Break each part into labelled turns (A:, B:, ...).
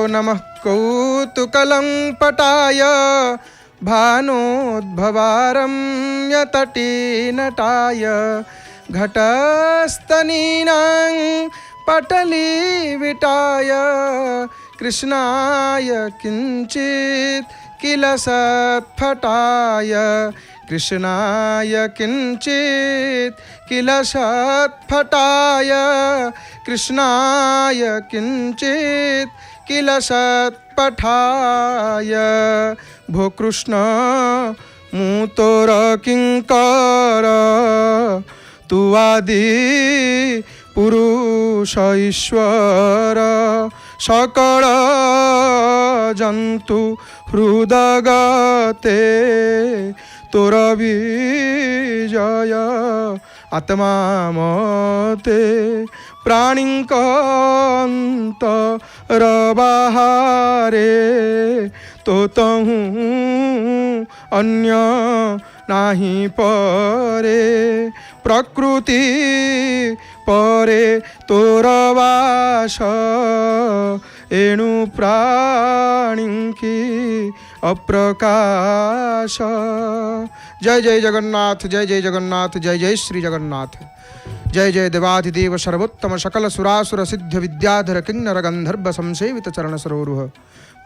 A: नमः कौतुकलं पटाय भानोद्भवारम्यतटीनटाय घटस्तनीनां पटलीविटाय कृष्णाय किंचित किल सत्फटाय कृष्णाय किंचित किल सत्फटाय कृष्णाय किंचित किल सत्पठाय भो कृष्ण मुतोर किंकर तू आदि पुरुष ईश्वर सकल जंतु हृदगते तोर विजय आत्मा मते प्राणिंकंतर बाहारे तो तहूँ अन्य नाही परे प्रकृति परे तोर वास एणु प्राणिंकी अप्रकाश। जय जय जगन्नाथ, जय जय जगन्नाथ, जय जय श्री जगन्नाथ। जय जय देवाधिदेव सर्वोत्तम सकल सुरासुर सिद्ध विद्याधर किन्नर गंधर्व संसेवित चरण सरोरुह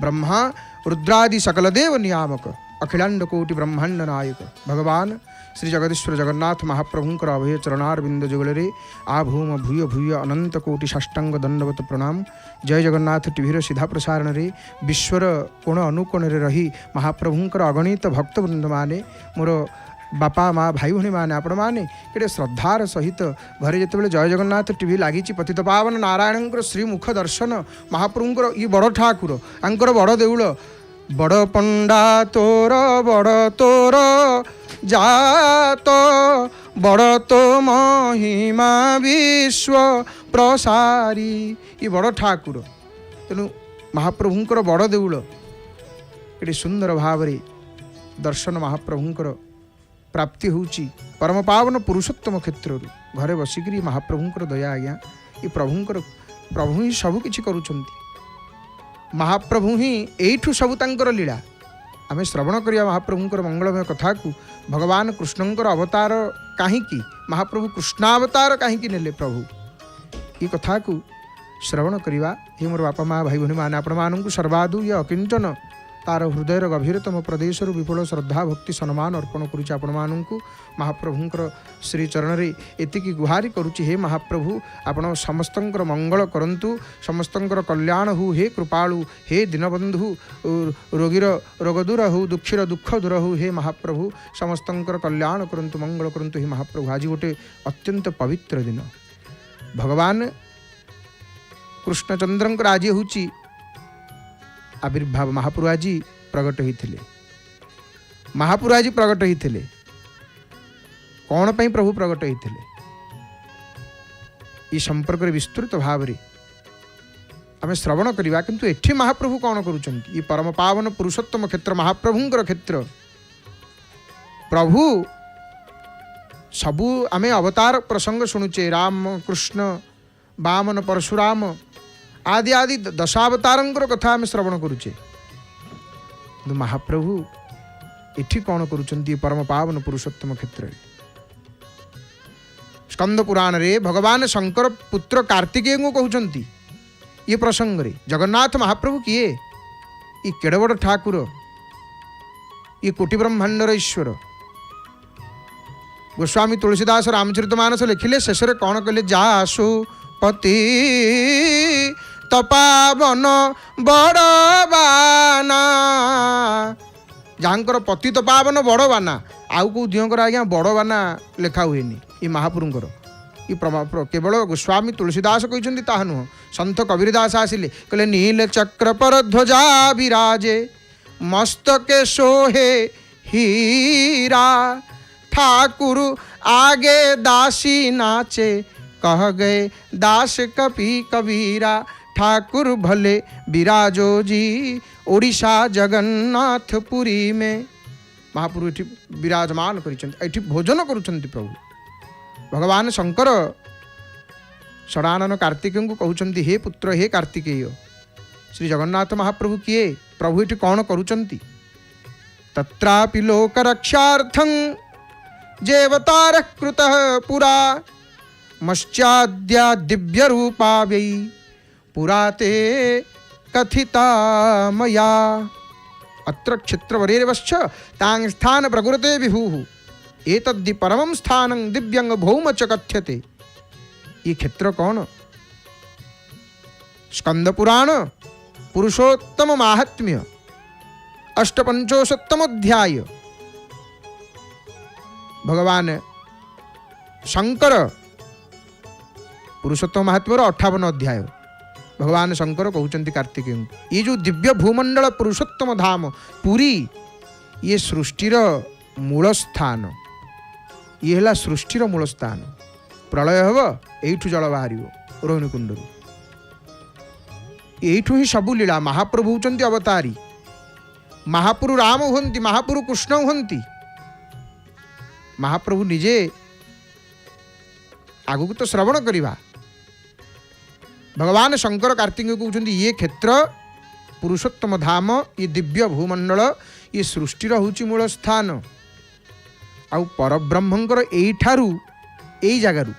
A: ब्रह्मा रुद्रादि सकल देव नियामक अखिलांड कोटि ब्रह्मांड नायक भगवान श्री जगदीश्वर जगन्नाथ महाप्रभुंकर अभय चरणारविंद जुगलरे आभूम भूय भूय अनंत कोटि साष्टांग दंडवत प्रणाम। जय जगन्नाथ टीवीर सीधा प्रसारण रे विश्वर कोण अनुकोण रे रही महाप्रभुंकर अगणित भक्तवृंद माने मोर बापा माँ भाई भाई मैंने आपण मैंने केटे श्रद्धार सहित घरे जिते जय जगन्नाथ टीवी लगी पतित पावन नारायण श्रीमुख दर्शन महाप्रभुंकर ये बड़ ठाकुर आंकर बड़ देउल बड़ पंडा तोर बड़ तोर जात बड़ तो महिमा विश्व प्रसारी ये बड़ ठाकुर तेणु महाप्रभुंकर बड़ देउल ये सुंदर भाव दर्शन महाप्रभुंकर प्राप्ति होची परम पावन पुरुषोत्तम क्षेत्र घरे बसिकी महाप्रभुंकर दया आज्ञा ये प्रभुंकर प्रभु ही सब किछि करूछंती महाप्रभु ही एठु सब तांकर लीला आम श्रवण करिया महाप्रभुंकर मंगलमय कथा को भगवान कृष्णंकर अवतार कहीं महाप्रभु कृष्णावतार कहीं नेले प्रभु ये कथा को श्रवण करिवा हे मोर बापा माँ भाई भाई मैंने आपण मानू सर्वादु ये अकिंचन तार हृदयर गभीरतम प्रदेश विपुल श्रद्धा भक्ति सम्मान अर्पण करुच्ची आपण मानू महाप्रभुंकर श्री चरण रे एतिकी गुहारी करुच्ची हे महाप्रभु आपण समस्तंकर मंगल करंतु समस्तंकर कल्याण हो हे कृपालु हे दीनबंधु रोगीर रोग दूर हो दुखीर दुख दूर हो हे महाप्रभु समस्तंकर कल्याण करंतु मंगल करंतु हे महाप्रभु। आज गोटे अत्यंत पवित्र दिन भगवान कृष्णचंद्रंकर आज होची आविर्भाव महाप्रभु आज प्रकट होते महाप्रभु आज प्रकट होते कौन पर प्रभु प्रकट होते ये संपर्क विस्तृत भाव आम श्रवण करवा किंतु एठी महाप्रभु कौन करुचंती ये परम पावन पुरुषोत्तम क्षेत्र महाप्रभुंकर क्षेत्र प्रभु सबू आम अवतार प्रसंग शुणुचे राम कृष्ण वामन परशुराम आदि आदि दशावतारंकर कथा आम श्रवण करुचे महाप्रभु एठी कौन करुचंती परम पावन पुरुषोत्तम क्षेत्र स्कंद पुराण रे भगवान शंकर पुत्र कार्तिकेय को कहउचंती ये प्रसंग रे जगन्नाथ महाप्रभु किए ये केड़े बड़ ठाकुर ये कोटि ब्रह्मांडर ईश्वर गोस्वामी तुलसीदास रामचरितमानस लिखिले शेष कौन कहले जासु पति तपावन बड़बाना जहाँकर पति तपावन बड़बाना आउ कौ दिहकर आज्ञा बड़बाना लेखा हुए ये महापुरुंकर ये केवल गोस्वामी तुलसीदास कहते ताहा नुह सन्थ कबीरदास आसिले कहले नील चक्र पर ध्वजा विराजे मस्तके सोहे हीरा ठाकुर आगे दासी नाचे कह गए दास कपि कबीरा ठाकुर भले विराजो जी ओडिशा जगन्नाथपुरी में महाप्रभु ये विराजमान कर भोजन करुँच प्रभु भगवान शंकर षडानन कार्तिकेय को कहते हे पुत्र हे कार्तिकेय श्री जगन्नाथ महाप्रभु किए, प्रभु ये कौन करुचंती। तत्रापि लोकरक्षार्थं जेवतारः कृतः पुरा मश्चाद्या दिव्य रूपा वै पुरा ते कथिता मया। अत्र क्षेत्रवरेरवश्च तां स्थान प्रकुरते विभुः एतद्धि परमं स्थानं दिव्यंग भौम च कथ्यते। ये क्षेत्र कौन? स्कंद पुराण पुरुषोत्तम माहात्म्य अष्टपंचोशतम अध्याय। भगवान शंकर पुरुषोत्तम महात्म्यर 58 अध्याय। भगवान शंकर कहते कार्तिकेय ये जो दिव्य भूमंडल पुरुषोत्तम धाम पुरी ये सृष्टिर मूल स्थान, ये है सृष्टिर मूल स्थान। प्रलय हम एठू जल बाहर रोहिणी कुंड, एठू ही सबू लीला। महाप्रभु होचंती अवतारी, महाप्रभु राम हुंती, महाप्रभु कृष्ण हुंती। महाप्रभु निजे आगु तो श्रवण करिबा। भगवान शंकर कार्तिकेय कहते ये क्षेत्र पुरुषोत्तम धाम, ये दिव्य भूमंडल, ये सृष्टिर होची मूल स्थान। आउ परब्रह्मंकर एठारू एई जगारू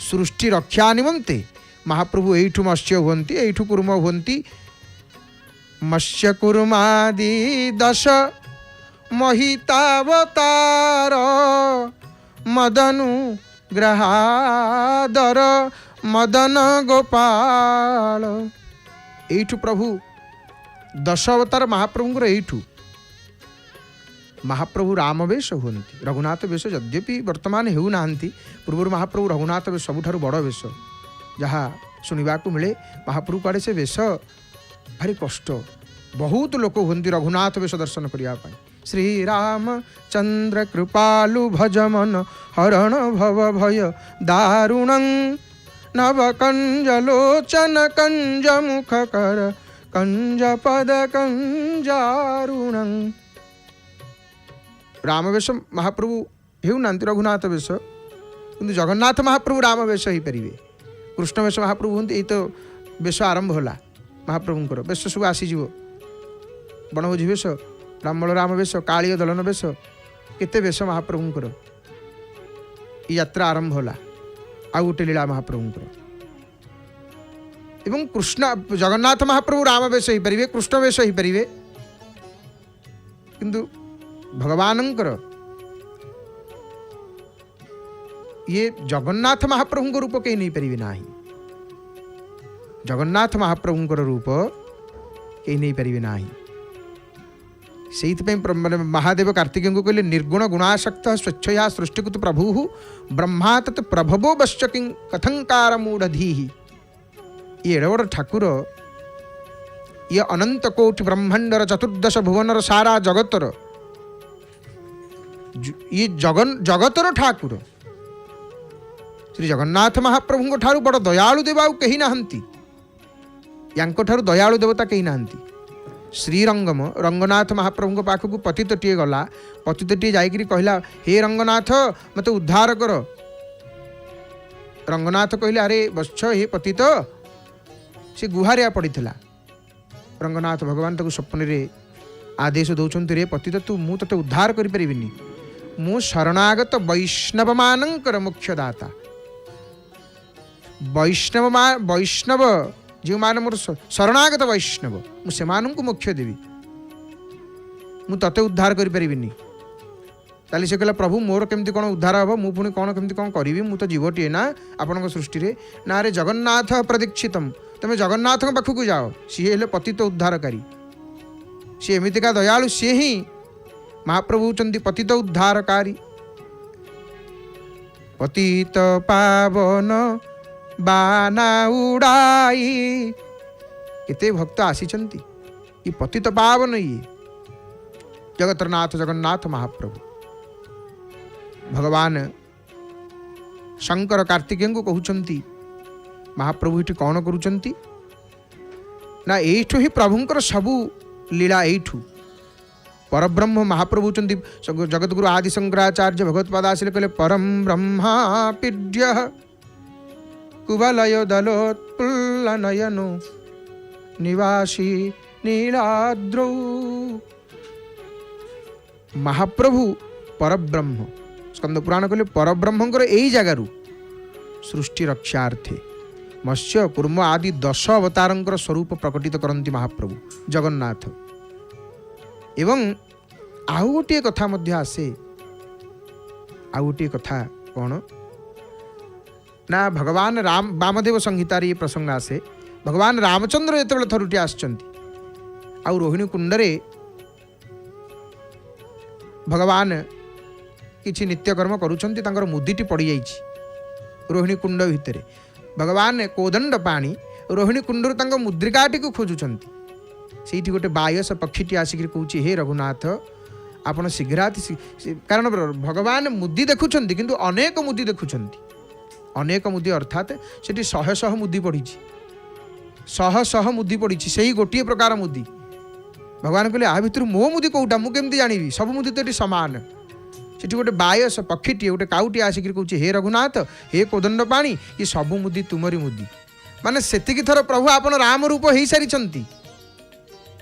A: सृष्टि रक्षा निमंते महाप्रभु एठू मत्स्य हुंती, एठू कुर्म हुंती। मत्स्य कुर्मादि दश महितावतार मदनु ग्रहादर मदन गोपाल। एठू प्रभु 10 अवतार महाप्रभुंकर एठू। महाप्रभु राम वेश हुंती, रघुनाथ वेश यद्यपि वर्तमान हेउ नांती, पूर्व महाप्रभु रघुनाथ वेश सबुठारु बड़ वेश जहाँ शुणा मिले। महाप्रभु कड़े से वेश भारी कष्ट, बहुत लोक हुंती रघुनाथ वेश दर्शन करने। श्रीराम चंद्र कृपालु भजमन हरण भव भय दारुण नव कंजलोचन कंज मुख कर कंज पद कंजारुण। राम वेश महाप्रभु हेउ नांती रघुनाथ वेश, किंतु जगन्नाथ महाप्रभु राम वेश ही पारे। कृष्ण वेश महाप्रभु हूँ, यही तो वेश आरंभ होला महाप्रभुंकर। वेश सब आसीज बनभोजी वेश, ब्राह्मण राम वेश, कालीय दलन वेश, केते वेश महाप्रभुंकर। ये यात्रा आरंभ होला। आ गोटे लीला महाप्रभुंकर। एवं कृष्ण जगन्नाथ महाप्रभु राम वेश ही पारे, कृष्ण वेश ही पारे, किंतु भगवानंकर ये जगन्नाथ महाप्रभुंकर रूप कहीं नहीं पारे ना। जगन्नाथ महाप्रभुंकर रूप कहीं नहीं पारे ना। से महादेव कार्तिकेय को कहले निर्गुण गुणाशक्त स्वच्छया सृष्टिकृत प्रभु ब्रह्मा तत् प्रभवो वश्च किं कथंकार मूढ़धी। ये एड़ बड़ ठाकुर, ये अनंत कोटि ब्रह्मांडर चतुर्दश भुवनर सारा जगतर, ये जगतर ठाकुर श्री जगन्नाथ महाप्रभु ठारू बड़ दयालु देवा कहीं नहांती। यांको ठारू दयालु देवता कहीं नहांती। श्रीरंगम रंगनाथ महाप्रभु पाखक पतितटीए गला, पतितटीए जाइकरी कहला हे रंगनाथ मते उद्धार कर। रंगनाथ कहले अरे बच्छ हे पतित, से गुहारिया पड़ीला। रंगनाथ भगवान ताको स्वप्न रे आदेश दौरान रे पतित तू मु तते उद्धार करि परिबिनी, मु शरणागत वैष्णव मानंकर मुख्यदाता। वैष्णव जो मान मोर शरणागत वैष्णव मुझे मोक्ष देवी, मु तते उद्धार करि परिबिनी। ताली से कहला प्रभु मोर केमती कौन उद्धार हम, मु पुणी कौन केमती कौन करी, मु तो जीवटीए ना आपण सृष्टि रे ना। रे जगन्नाथ प्रदीक्षितम, तुम जगन्नाथ पाखक जाओ, सी हेले पतित उद्धारकारी। सी एमितिका दयालु, सी ही महाप्रभु चंदी पतित उद्धारकारी। पतित पावन बाना उड़ाई, केते भक्त आसीचंती। ये पतित पावन ये जगतरनाथ जगन्नाथ महाप्रभु। भगवान शंकर कार्तिकेय को कहउचंती महाप्रभु इठी कौन करुचंती ना, एठू ही प्रभुंकर सबू लीला। एठू परब्रह्म महाप्रभु चंदी जगतगुरु आदि शंकराचार्य भगवत्पाद आसिले कहले परम ब्रह्मा पीड्य कुवलय दलोत्पुल्ल नयनो निवासी नीलाद्रौ। महाप्रभु परब्रह्म स्कंद पुराण कहले परब्रह्मंकर यही जगार सृष्टि रक्षार्थे मत्स्य कूर्म आदि 10 अवतारंकर स्वरूप प्रकटित करती महाप्रभु जगन्नाथ। एवं आउ गोटे कथा मध्य आसे, आउ गोटे कथा कौन ना भगवान राम वामदेव संहितार ये प्रसंग आसे। भगवान रामचंद्र जिते थरुटी आसचंती आउ रोहिणी कुंडरे भगवान किछि नित्यकर्म करुछंती, तांकर मुदिटी पड़ी जाइछि रोहिणी कुंड भितर। भगवान कोदंड पाणी रोहिणी कुंडर तांक मुद्रिकाटी को खोजुछंती। सेठी गोटे बायस पक्षीटी आसिक कहूँ हे रघुनाथ आपण शीघ्र, कारण भगवान मुदी देखुछंती किंतु अनेक मुदी देखुछंती। अनेक मुदी अर्थात सेठी शह शह मुदी पड़ी, शह शह मुदी पड़ी, से गोटे प्रकार मुदी। भगवान कहले आ भितर मो मुदी कौटा मु केमती जानिबी, सब मुदी तो सामान। सेठी गोटे बायस पक्षीटी गोटे काउटी आसिक कहूँ हे रघुनाथ हे कोदंड पाणी ये सब मुदी तुमरी मुदी। माने सेतिकी थर प्रभु आपण राम रूप हो सारी।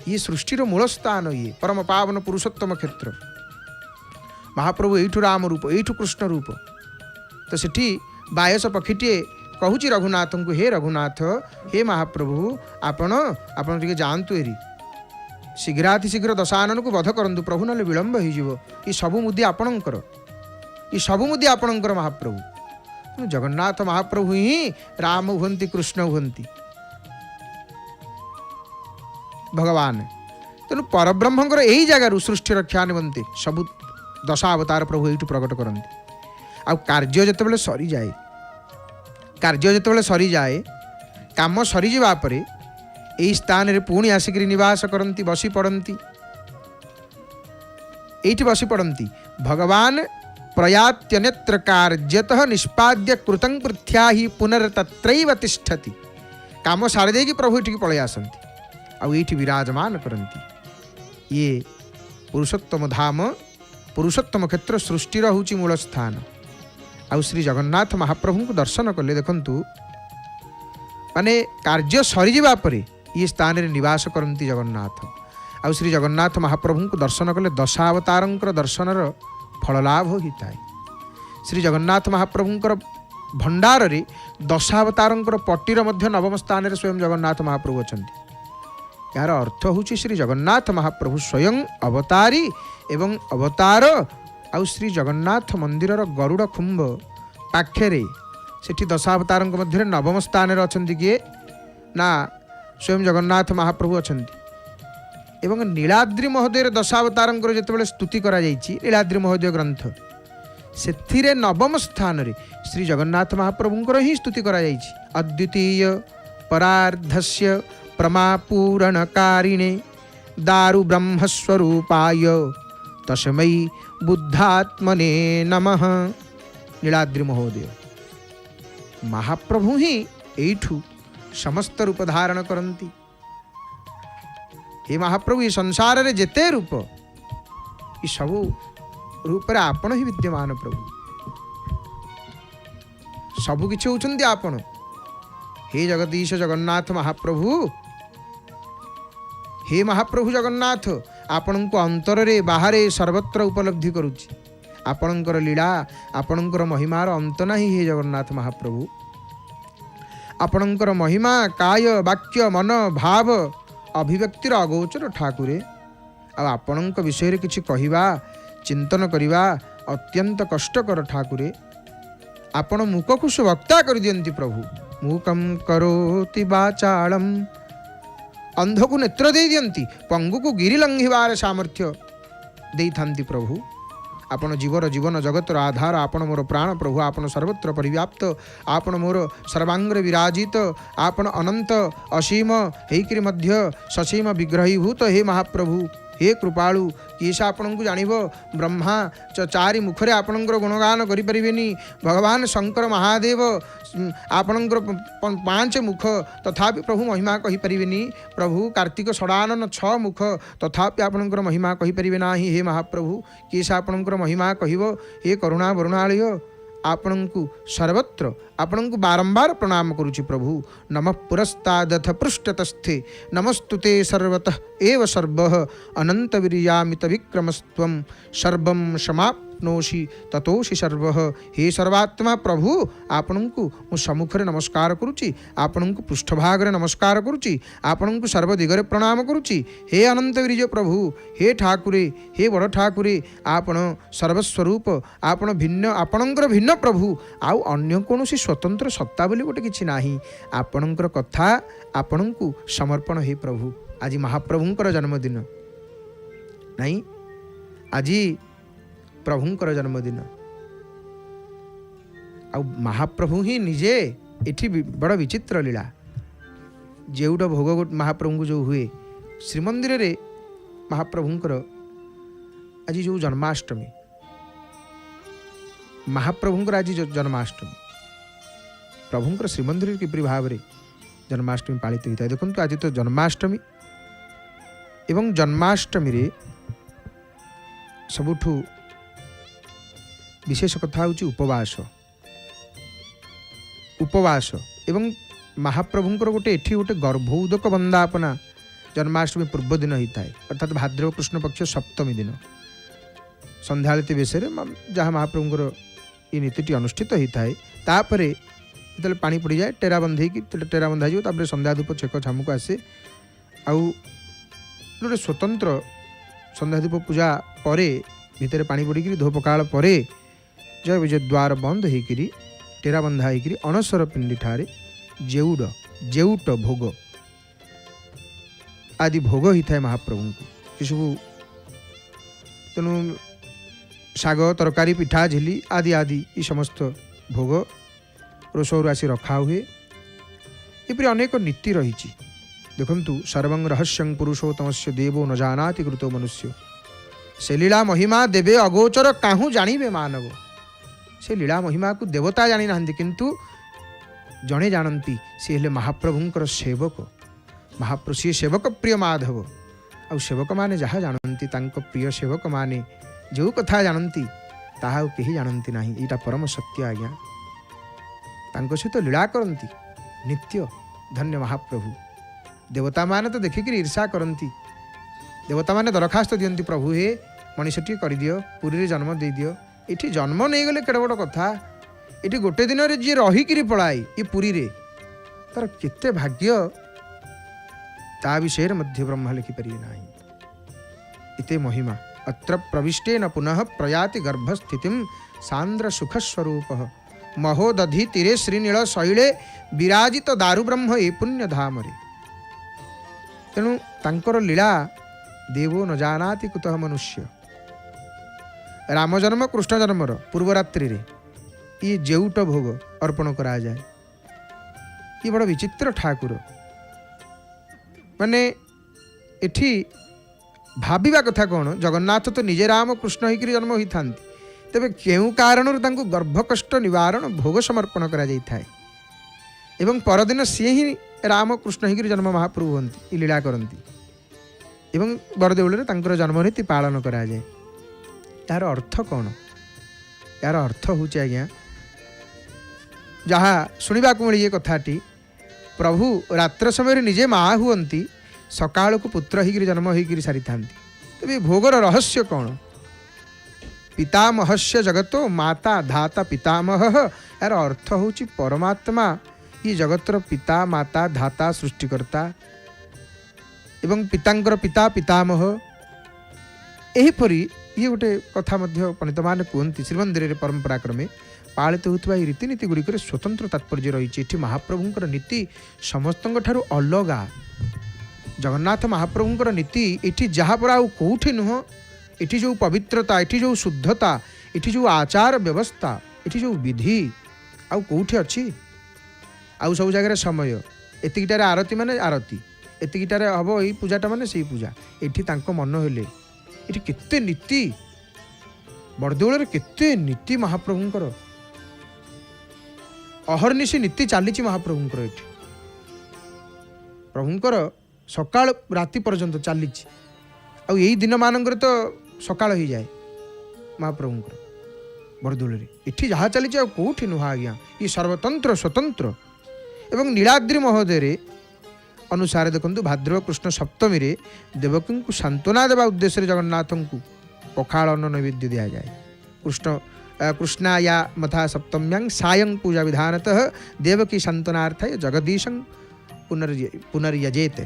A: ये सृष्टिर मूल स्थान, ये परम पावन पुरुषोत्तम क्षेत्र। महाप्रभु एठु राम रूप, एठु कृष्ण रूप। तो सेठी बायस पक्षीटे कहूँ रघुनाथ को हे रघुनाथ हे महाप्रभु आपण आपण टिके जानतु एरी, शीघ्रातिशीघ्र दशानन को वध करंतु प्रभु, ना विलंब हो। ये सबु मुदी आपणकर, ये सबु मुदी आपणकर महाप्रभु। जगन्नाथ महाप्रभु ही राम हुंती कृष्ण हुंती भगवान। तेणु परब्रह्मंकर यही जगार सृष्टि रक्षा निमंते सबु दशावतार प्रभु ये प्रकट करती। आ कार्य जितेबाला सरी जाए, कार्य जितेबाला सरी जाए, काम सरी जावा परे यही स्थान रे पुणी आसिक निवास करती, बसी पड़ती, ये बसी पड़ती। भगवान प्रयात्यनेत्र कार्यतः निष्पाद्य कृतं पृथ्या ही पुनर्तत्रैव तिष्ठति। काम सारी देकी प्रभु ये पलि आसती आठी विराजमान करती। ये पुरुषोत्तम धाम, पुरुषोत्तम क्षेत्र सृष्टिर हूँ मूल स्थान। आउ श्री जगन्नाथ महाप्रभु को दर्शन कले देखंतु, माने कार्य सरीजा परे ये स्थान रे निवास करती जगन्नाथ। आउ श्री जगन्नाथ महाप्रभु को दर्शन कले दशावतारंकर दर्शनर फल लाभ होता है। श्री जगन्नाथ महाप्रभुंकर भंडार रे दशावतारंकर पट्टीर मध्य नवम स्थान रे स्वयं जगन्नाथ महाप्रभु अछंती। यार अर्थ हूँ श्री जगन्नाथ महाप्रभु स्वयं अवतारी एवं अवतार। आउ श्री जगन्नाथ मंदिर गरुड़ खुंब पाखे सेठी दशावतार मध्य नवम स्थान रे अछंती किए ना स्वयं जगन्नाथ महाप्रभु अछंती। एवं नीलाद्रि महोदय दशावतार जितेबाला स्तुति करा जाइछि, नीलाद्रि महोदय ग्रंथ से नवम स्थान रे श्री जगन्नाथ महाप्रभुंकर ही स्तुति करा जाइछि। अद्वितीय परार्धस्य प्रमापूरणकारिणे दारु ब्रह्मस्वरूपाय तस्मै बुद्धात्मने नमः। नीलाद्रि महोदय महाप्रभु ही एठू समस्त रूप धारण करती। हे महाप्रभु ये संसार रे जेते रूप ये सबू रूप रे आपण ही विद्यमान प्रभु, सबु किछि होउछन्ति आपण। हे जगदीश जगन्नाथ महाप्रभु, हे महाप्रभु जगन्नाथ आपण को अंतर रे बाहर सर्वत्र उपलब्धि करुछि। आपणकर लीला आपणकर महिमार अंत नाही। हे जगन्नाथ महाप्रभु आपणकर महिमा काय वाक्य मन भाव अभिव्यक्तिर अगोचर ठाकुरे। आपणक विषय किछि कहिबा चिंतन करिबा अत्यंत कष्टकर ठाकुरे। आपण मुखकुश वक्ता कर दियंती प्रभु। मूकं करोति वाचालम, अंध को नेत्र दे दियंती, पंगु को गिरी लंघिबार सामर्थ्य देई थांती प्रभु। आपण जीवर जीवन जगतर आधार, आपण मोर प्राण प्रभु, आपण सर्वत्र परिव्याप्त, आपण मोर सर्वांग्रे विराजित, आपण अनंत असीम हेकरी मध्य ससीम विग्रहीभूत। हे महाप्रभु हे कृपाळु किसा आपण को जानिबो। ब्रह्मा चारि मुखरे आपणकर गुणगान करि परिबेनी। भगवान शंकर महादेव आपणकर 5 मुख तथापि प्रभु महिमा कहि परिबेनी। प्रभु कार्तिक षडानन 6 मुख तथापि आपणकर महिमा कहि परिबे नाही। हे महाप्रभु किसा आपणकर महिमा कहिबो। हे करुणा वरुणालय आपणଙ୍କୁ सर्वत्र आपणଙ୍କୁ बारंबार प्रणाम करुछि प्रभु। नमः पुरस्तादथ पृष्ठतस्थे नमस्तुते सर्वतः एव सर्वः अनंत वीर्यामित विक्रमस्त्वं सर्वं समाप्नोषि ततोषि सर्वः। हे सर्वात्मा प्रभु आपणଙ୍କୁ मु सम्मुखरे नमस्कार करुछि, आपणଙ୍କୁ पृष्ठभागरे नमस्कार करुछि, आपणଙ୍କୁ सर्व दिगरे प्रणाम करुछि। हे अनंत वीर्य प्रभु, हे ठाकुरे, हे बड़ ठाकुरे, आपण सर्वस्वरूप, आपण भिन्न, आपणଙ୍କର भिन्न प्रभु, आउ अन्य कौनसी स्वतंत्र सत्ता बोली गोटे किछि नाही। आपणଙ୍କର कथा आपणଙ୍କୁ समर्पण हे प्रभु। आज महाप्रभुଙ୍କର जन्मदिन नहीं, आज प्रभुଙ୍କର जन्मदिन, आ महाप्रभु ही निजे एठी बड़ विचित्र लीला। जेउट भोग महाप्रभु जो हुए श्रीमंदिर रे महाप्रभुଙ୍କର आज जो जन्माष्टमी, महाप्रभुଙ୍କର आज जन्माष्टमी, प्रभुଙ୍କର श्रीमंदिर किपरि भाव रे जन्माष्टमी पालित होता है। देखो आज तो जन्माष्टमी एवं जन्माष्टमी रे सबुठु विशेष कथा होची उपवास। उपवास एवं महाप्रभुଙ୍କର गोटे एठी गोटे गर्भोदक वंदापना जन्माष्टमी पूर्व दिन होता है, अर्थात भाद्रव कृष्ण पक्ष सप्तमी दिन संध्याआळती बेशरे जहाँ महाप्रभुଙ୍କର ये नीति अनुष्ठित होता है। तापरे जो पानी पड़ जाए टेरा बंधे कि टेरा बंधा जाए, संध्या धूप छेक छामुक आसे, आउ गोटे स्वतंत्र संध्या धूप पूजा परे भितर पानी पड़ी धूप काल परे जय विजय द्वार बंद होकर टेरा बंधा होकर अणसर पिंडी ठारे जेउट भोग आदि भोग होता है महाप्रभु को। सब तेणु शाग तरकारी पिठा झिली आदि आदि ये समस्त भोग रोषर आसी रखा हुए। एपरी अनेक नीति रही। देखंतु सर्वं रहस्यं पुरुषोत्तमस्य देवो न जानाति कृतो मनुष्य। से लीला महिमा देवे अगोचर काहू जानिबे मानव। से लीला महिमा को देवता जानी नाहंती, किंतु जणे जानती सी हेले महाप्रभुंकर सेवक। महाप्रभु सी सेवक प्रिय माधव। आ सेवक माने जहाँ जानती तांको प्रिय सेवक माने जो कथा जानती ताहा केही जानती नाही। एटा परम सत्य आज्ञा। तांको सहित लीला करती नित्य। धन्य महाप्रभु। देवता माने तो देखिक ईर्षा करती। देवता माने दरखास्त दियंती, प्रभु हे मनीषटी कर दियो, पुरी रे जन्म दे दियो। इठी जन्म नहीं गले केड़े बड़ कथा। इठी गोटे दिन रे जी रहीकि पड़ाई ये पुरी रे तार केते भाग्य, ता विषय मध्य ब्रह्म लिखिपारे ना। इते महिमा अत्र प्रविष्टे न पुनः प्रयाति गर्भस्थितिं सांद्र सुखस्वरूप महोदधि तीरे श्रीनील शैले विराजित दारु ब्रह्म ए पुण्य धामरे। तेणु तांकर लीला देवो न जानाति कुतः मनुष्य। राम जन्म कृष्ण जन्मर पूर्व रात्रि रे ये जेउट भोग अर्पण करा जाए। ये बड़ विचित्र ठाकुर माने एठी भाविबा कथा कौन, जगन्नाथ तो निजे राम कृष्ण होकर जन्म होई थांती, तेबे केउ कारणर तांको गर्भ कष्ट निवारण भोग समर्पण करा जाई थाए एवं परदिन सी ही राम कृष्ण होकर जन्म महाप्रभु हंती लीला करती एवं बरदेउल तांकर जन्म रीति पालन करा जाए। यार अर्थ कौन? यार अर्थ हूँ आज्ञा जहाँ शुणा मिले ये कथाटी, प्रभु रात्र समय निजे माँ हुंती, सकाल को पुत्र होकर जन्म होकर सारी था। तेज भोगर रहस्य कौन? पितामहस्य जगतो माता धाता पितामह। यार अर्थ हूँ परमात्मा ये जगतर पिता माता धाता सृष्टिकर्ता एवं पितांकर पिता पितामह। एहीपरी ये गोटे कथा मध्य पंडित माने कहते श्रीमंदिर परंपरा क्रमे पालित होता ये रीतिनीति गुड़िक स्वतंत्र तात्पर्य रही। महाप्रभुंकर नीति समस्त अलगा। जगन्नाथ महाप्रभुंकर नीति ये जहाँ पर आउ कौटी नुह। ये जो पवित्रता, ये जो शुद्धता, ये जो आचार व्यवस्था, ये जो विधि आउ कौटी अच्छी। आउ सब जगह समय एतिकटार आरती माने आरती, एतिकटार हम यही पूजाटा माने से पूजा। ये मन हेले ये केते नीति, बरदेउल केते नीति महाप्रभुंकर अहर्निशी नीति चली महाप्रभुंकर। ये प्रभुंकर सकाल राति पर्यंत चली। यही दिन मानकर तो सकाल हो जाए महाप्रभुंकर बरदोली इठी जहाँ चली कौटी नुह आज्ञा ये सर्वतंत्र स्वतंत्र एवं नीलाद्रि महोदय अनुसार देखु भाद्रव कृष्ण सप्तमी रे देवकी को सांत्वना देवा उद्देश्य जगन्नाथ को पखाल अन्न नैवेद्य दि जाए। कृष्णाया मथा सप्तम्यां सायं पूजा विधानतः देवकी सांत्वनार्थाय जगदीशं पुनर्यजेते।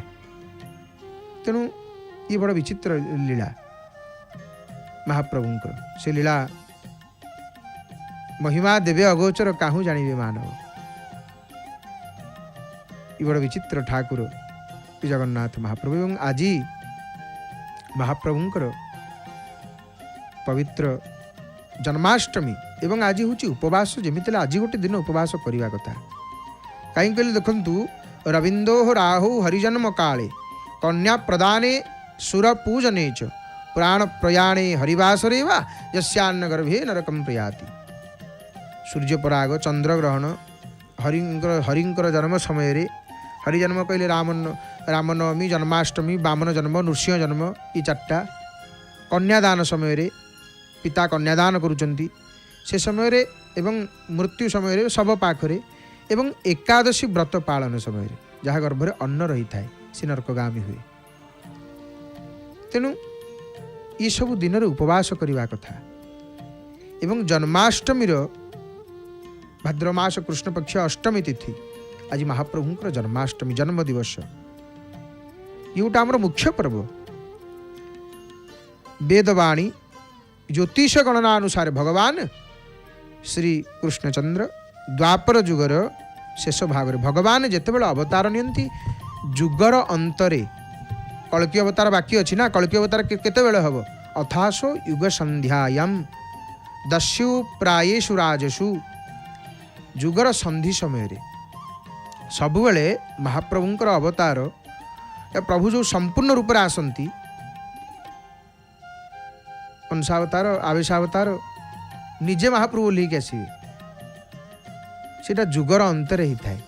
A: तेणु ये बड़ विचित्र लीला महाप्रभुंकर से लीला महिमा देवे अगोचर काहू जानिबे मानव। ये बड़ विचित्र ठाकुर जगन्नाथ महाप्रभु एवं आज महाप्रभुंकर पवित्र जन्माष्टमी एवं आज हूँ उपवास जमी आज गोटे दिन उपवास करने कथा कहीं कहले देखु रविंदो राहु हरिजन्म काले कन्या प्रदाने सुर पूजने च प्राण प्रयाणे हरिवासरे वा यस्यान्न गर्भे नरकम प्रयाति। सूर्यपराग चंद्रग्रहण हरिंकर जन्म समय रे हरिजन्म कहले रामनवमी जन्माष्टमी वामन जन्म नृसिंह जन्म ये चार्टा कन्यादान समय रे पिता कन्यादान करुचंती से समय रे एवं मृत्यु समय रे सब पाखरे एवं एकादशी व्रत पालन समय रे जहाँ गर्भरे अन्न रही थाए से नरकगामी हुए। तेणु ये सब दिन रे उपवास करने कथा एवं जन्माष्टमी भाद्रमास कृष्ण पक्ष अष्टमी तिथि आज महाप्रभुंकर जन्माष्टमी जन्म दिवस ये गोटे आमर मुख्य पर्व। वेदवाणी ज्योतिष गणना अनुसार भगवान श्री कृष्णचंद्र द्वापर जुगर शेष भाग भगवान जितेबाला अवतार नियंती जुगर अंतरे कल्की अवतार बाकी अच्छी ना कल्की अवतार केतेबेले हम अथासो युग संध्यायाम दस्यु प्रायेषु राजसु जुगर संधि समय सबुबले महाप्रभुंकर अवतार प्रभु जो संपूर्ण रूप से आसंती अंशावतार आवेशावतार निजे महाप्रभु लेके आसवे सेटा जुगर अंतर ही थाए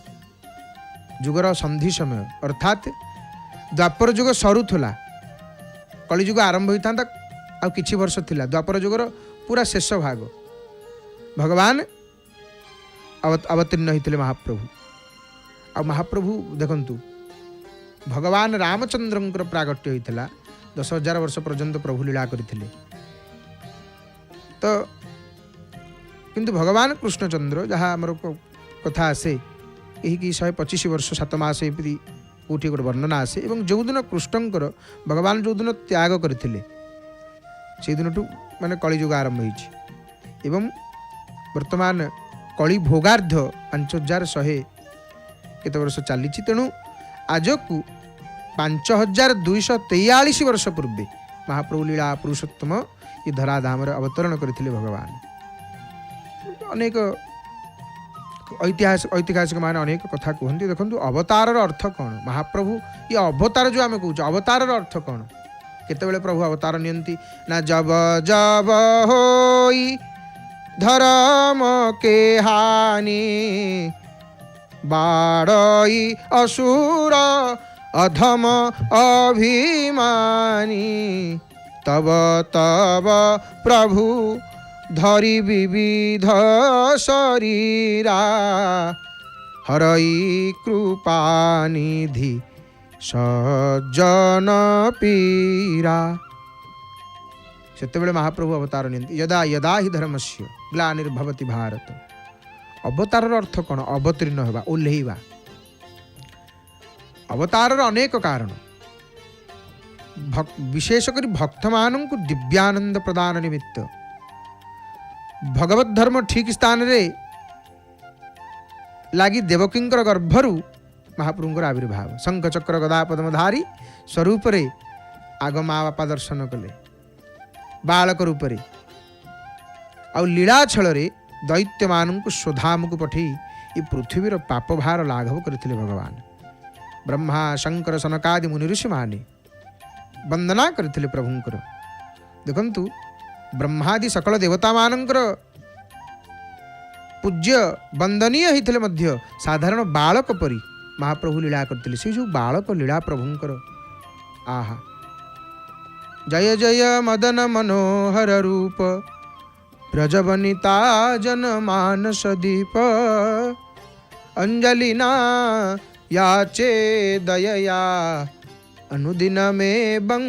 A: जुगर संधि समय अर्थात द्वापर जुग सरुला कलिजुग आरंभ होता आ किछि वर्ष थिला द्वापर जुगर पूरा शेष भाग भगवान अवतीर्ण होते महाप्रभु आ महाप्रभु देखंतु भगवान रामचंद्र प्रागट्य होता 10,000 वर्ष पर्यंत प्रभु लीला करथिले तो किंतु भगवान कृष्णचंद्र जहाँ आमर कथा आसे यही 125 वर्ष 7 मास कौटी गोटे वर्णना आसे एवं जो दिन कृष्णंकर भगवान जो दिन त्याग करथिले से दिन माने कलिजुग आरंभ होइछि एवं वर्तमान कली भोगार्ध 5100 केते वर्ष चली। तेणु आज को 5243 वर्ष पूर्वे महाप्रभु लीला पुरुषोत्तम ये धराधाम अवतरण करथिले भगवान। अनेक ऐतिहासिक मान अनेक कथा कहते देखो अवतार अर्थ कौन महाप्रभु ये अवतार जो आम कहूँ अवतार अर्थ कौन केतेबेले प्रभु अवतार नियंती ना जब जब होई धर्म के हानि बाड़ई असुर अधम अभिमानी तब तब प्रभु धरी विविध शरीरा हरई कृपानिधि सज्जन पीरा। सेतेबेले महाप्रभु अवतार नियंती यदा यदा हि धर्मस्य ग्लानिर्भवति भारत। अवतार अर्थ कौन अवतीर्ण होगा ओह्लैवा। अवतार अनेक कारण विशेषकर भक्त मान को दिव्यानंद प्रदान निमित्त भगवत धर्म ठीक स्थान रे लगी देवकींकर गर्भरु महाप्रभुंकर आविर्भाव शंख चक्र गदा पद्मधारी स्वरूप रे आग माँ बापा दर्शन कले बालक रूप रे आ लीला छल रे दैत्य मान को स्वधाम को पठे ये पृथ्वीर पाप भार लाघव करथिले भगवान। ब्रह्मा शंकर सनकादि मुनि ऋषि माने वंदना करथिले प्रभुंकर। देखंतु ब्रह्मादि सकल देवता मानकर पूज्य वंदनीय होते मध्य साधारण बालक परी महाप्रभु लीला करते से जो बालक लीला प्रभुंकर आहा जय जय मदन मनोहर रूप ब्रजवनिता जनमानस दीप अंजलिना याचे दयया अनुदिन में बं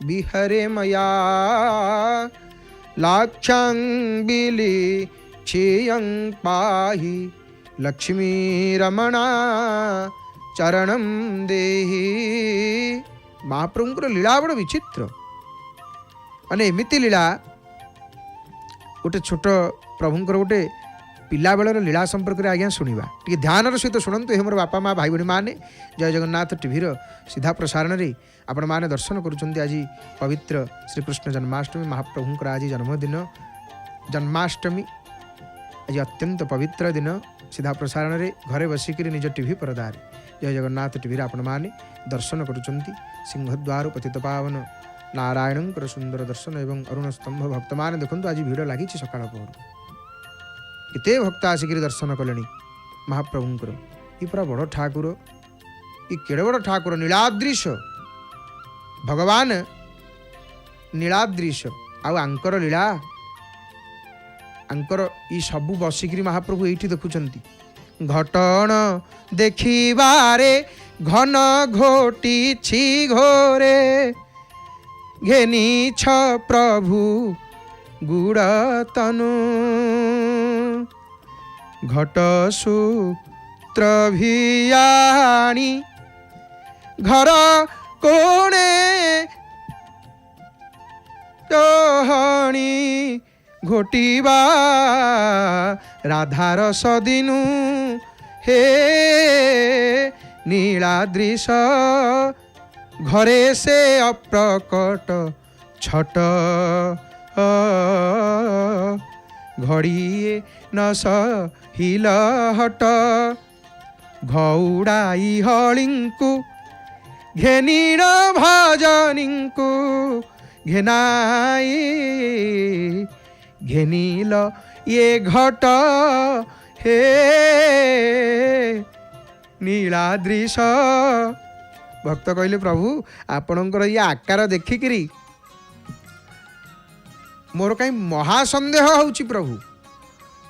A: बिहरे मया लाक्षां बिली क्षीयं पाहि लक्ष्मी रमणा चरणम देहि। महाप्रभुंकर लीला बड़ विचित्र माने एमिति लीला गोटे छोट प्रभुंकर गोटे पिला बेलर लीला संपर्क में आज्ञा शुणा टी ध्यान सहित शुणु। ये मोर बापा माँ भाई भाई मैंने जय जगन्नाथ टीवी सीधा प्रसारण में आपण मैंने दर्शन करुँच। आज पवित्र श्रीकृष्ण जन्माष्टमी महाप्रभुंकर आज जन्मदिन जन्माष्टमी आज अत्यंत पवित्र दिन सीधा प्रसारण में घरे बसिक निज टीवी परदार जय जगन्नाथ टीवी आपण मैंने दर्शन करुँच। सिंहद्वार पतित पावन नारायणंकर सुंदर दर्शन एवं अरुण स्तंभ भक्त मैंने देखो आज भिड़ लगी सकाल पहर केते भक्त आसिक दर्शन कले महाप्रभुंकर। ये पूरा बड़ ठाकुर ये केड़े बड़ ठाकुर नीलाद्रीश भगवान नीलाद्रीश आंकर लीला आंकर ये सबू बसिक महाप्रभु ये देखुंट। घटण देखिबारे घन घोटी छी घोरे घेनी छ प्रभु गुड़तनु घट सूत्र भियाणी घर कोणे टहणी घोटिबा राधार सदिनु हे नीलाद्रीश घरे से अप्रकट छट घड़िए न सहिल हट घौड़ाई हलिंकु घेनीण भजनिंकु घेनाई घेनील ये घट हे नीलाद्रीश। भक्त कहले प्रभु आपणकर ये आकार देखिकी मोर कहीं महासंदेह होउची प्रभु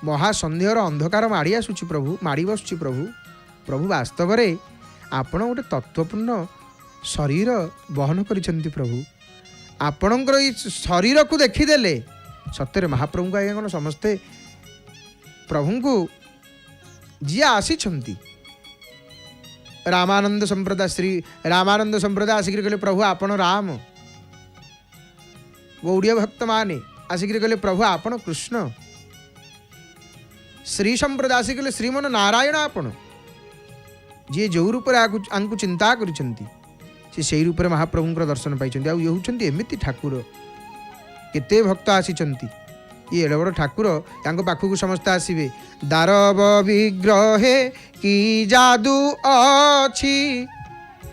A: महासंदेहर अंधकार माड़ी आसुची प्रभु माड़ी बसुची प्रभु प्रभु वास्तव में आपण गोटे तत्वपूर्ण शरीर बहन करिसेंती प्रभु आपणकर शरीर को देखीदेले सत्य महाप्रभु आज्ञा कौन समस्ते प्रभु को जी आसी रामानंद संप्रदाय श्री रामानंद संप्रदाय आसिक कहले प्रभु आपण राम गौड़ीय भक्त माने आसिक कहले प्रभु आपण कृष्ण श्री संप्रदाय आसिक कहले श्रीमन नारायण आपण जी जो रूप आंकु चिंता करिसेंती से रूप महाप्रभुंकर दर्शन पाई ये होउछंती एमिति ठाकुर केते भक्त आसीचंती ये एडे बड़ ठाकुर तांको पाखु समस्ते आसबे दारव विग्रहे की जादू अछि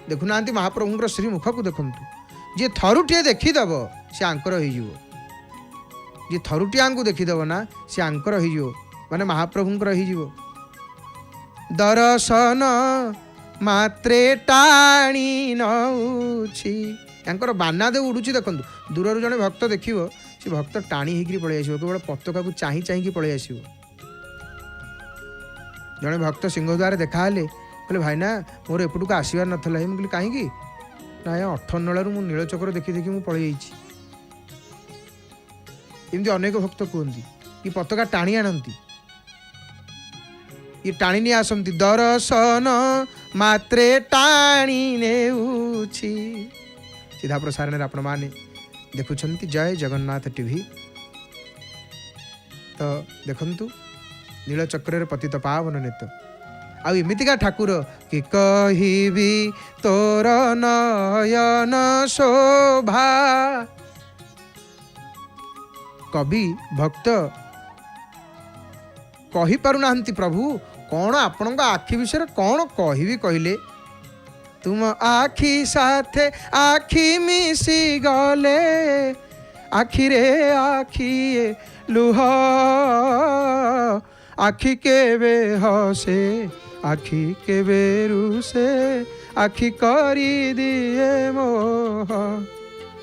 A: देखुना महाप्रभुंकर श्री मुख को देखंतु जे थरुटे देखीदेव से आंकर हो जे थरुटे आंकु देखीदेव ना से आंकर हो माने महाप्रभुंकर हो दर्शन मात्रे टाणी नउछि यांकर बाना दे उड़ुची देखंतु दूर जने भक्त देखिवो से भक्त टाणी होकर पलि आसो केवल पताका को चाही चाही पलि आसो जड़े भक्त सिंहद्वार देखा कहले भाई ना मोर एपटू आसबार नाला मुझे कहीं ना 18 नलू मु नीलचक्र देखी देखी मुझे पलि एमती अनेक भक्त कहती ये पताका टाणी आनती ये टाणी नहीं आसती दर्शन मात्रे टाणी नेउछि सीधा प्रसारण आपण माने देखुंत जय जगन्नाथ टीवी तो देखंतु नीलचक्र पतित पावन नेत आमितिका ठाकुर कि कहिबी तोर नयन शोभा कवि भक्त कही पारु नाहंती प्रभु कौन आपण आखि विषय कौन कहबी कहले तुम आखि साथे आखि मिसी गले आखि रे आखि लुह आखि केवे हसे आखि केवे रुसे आखि करी दिए मोह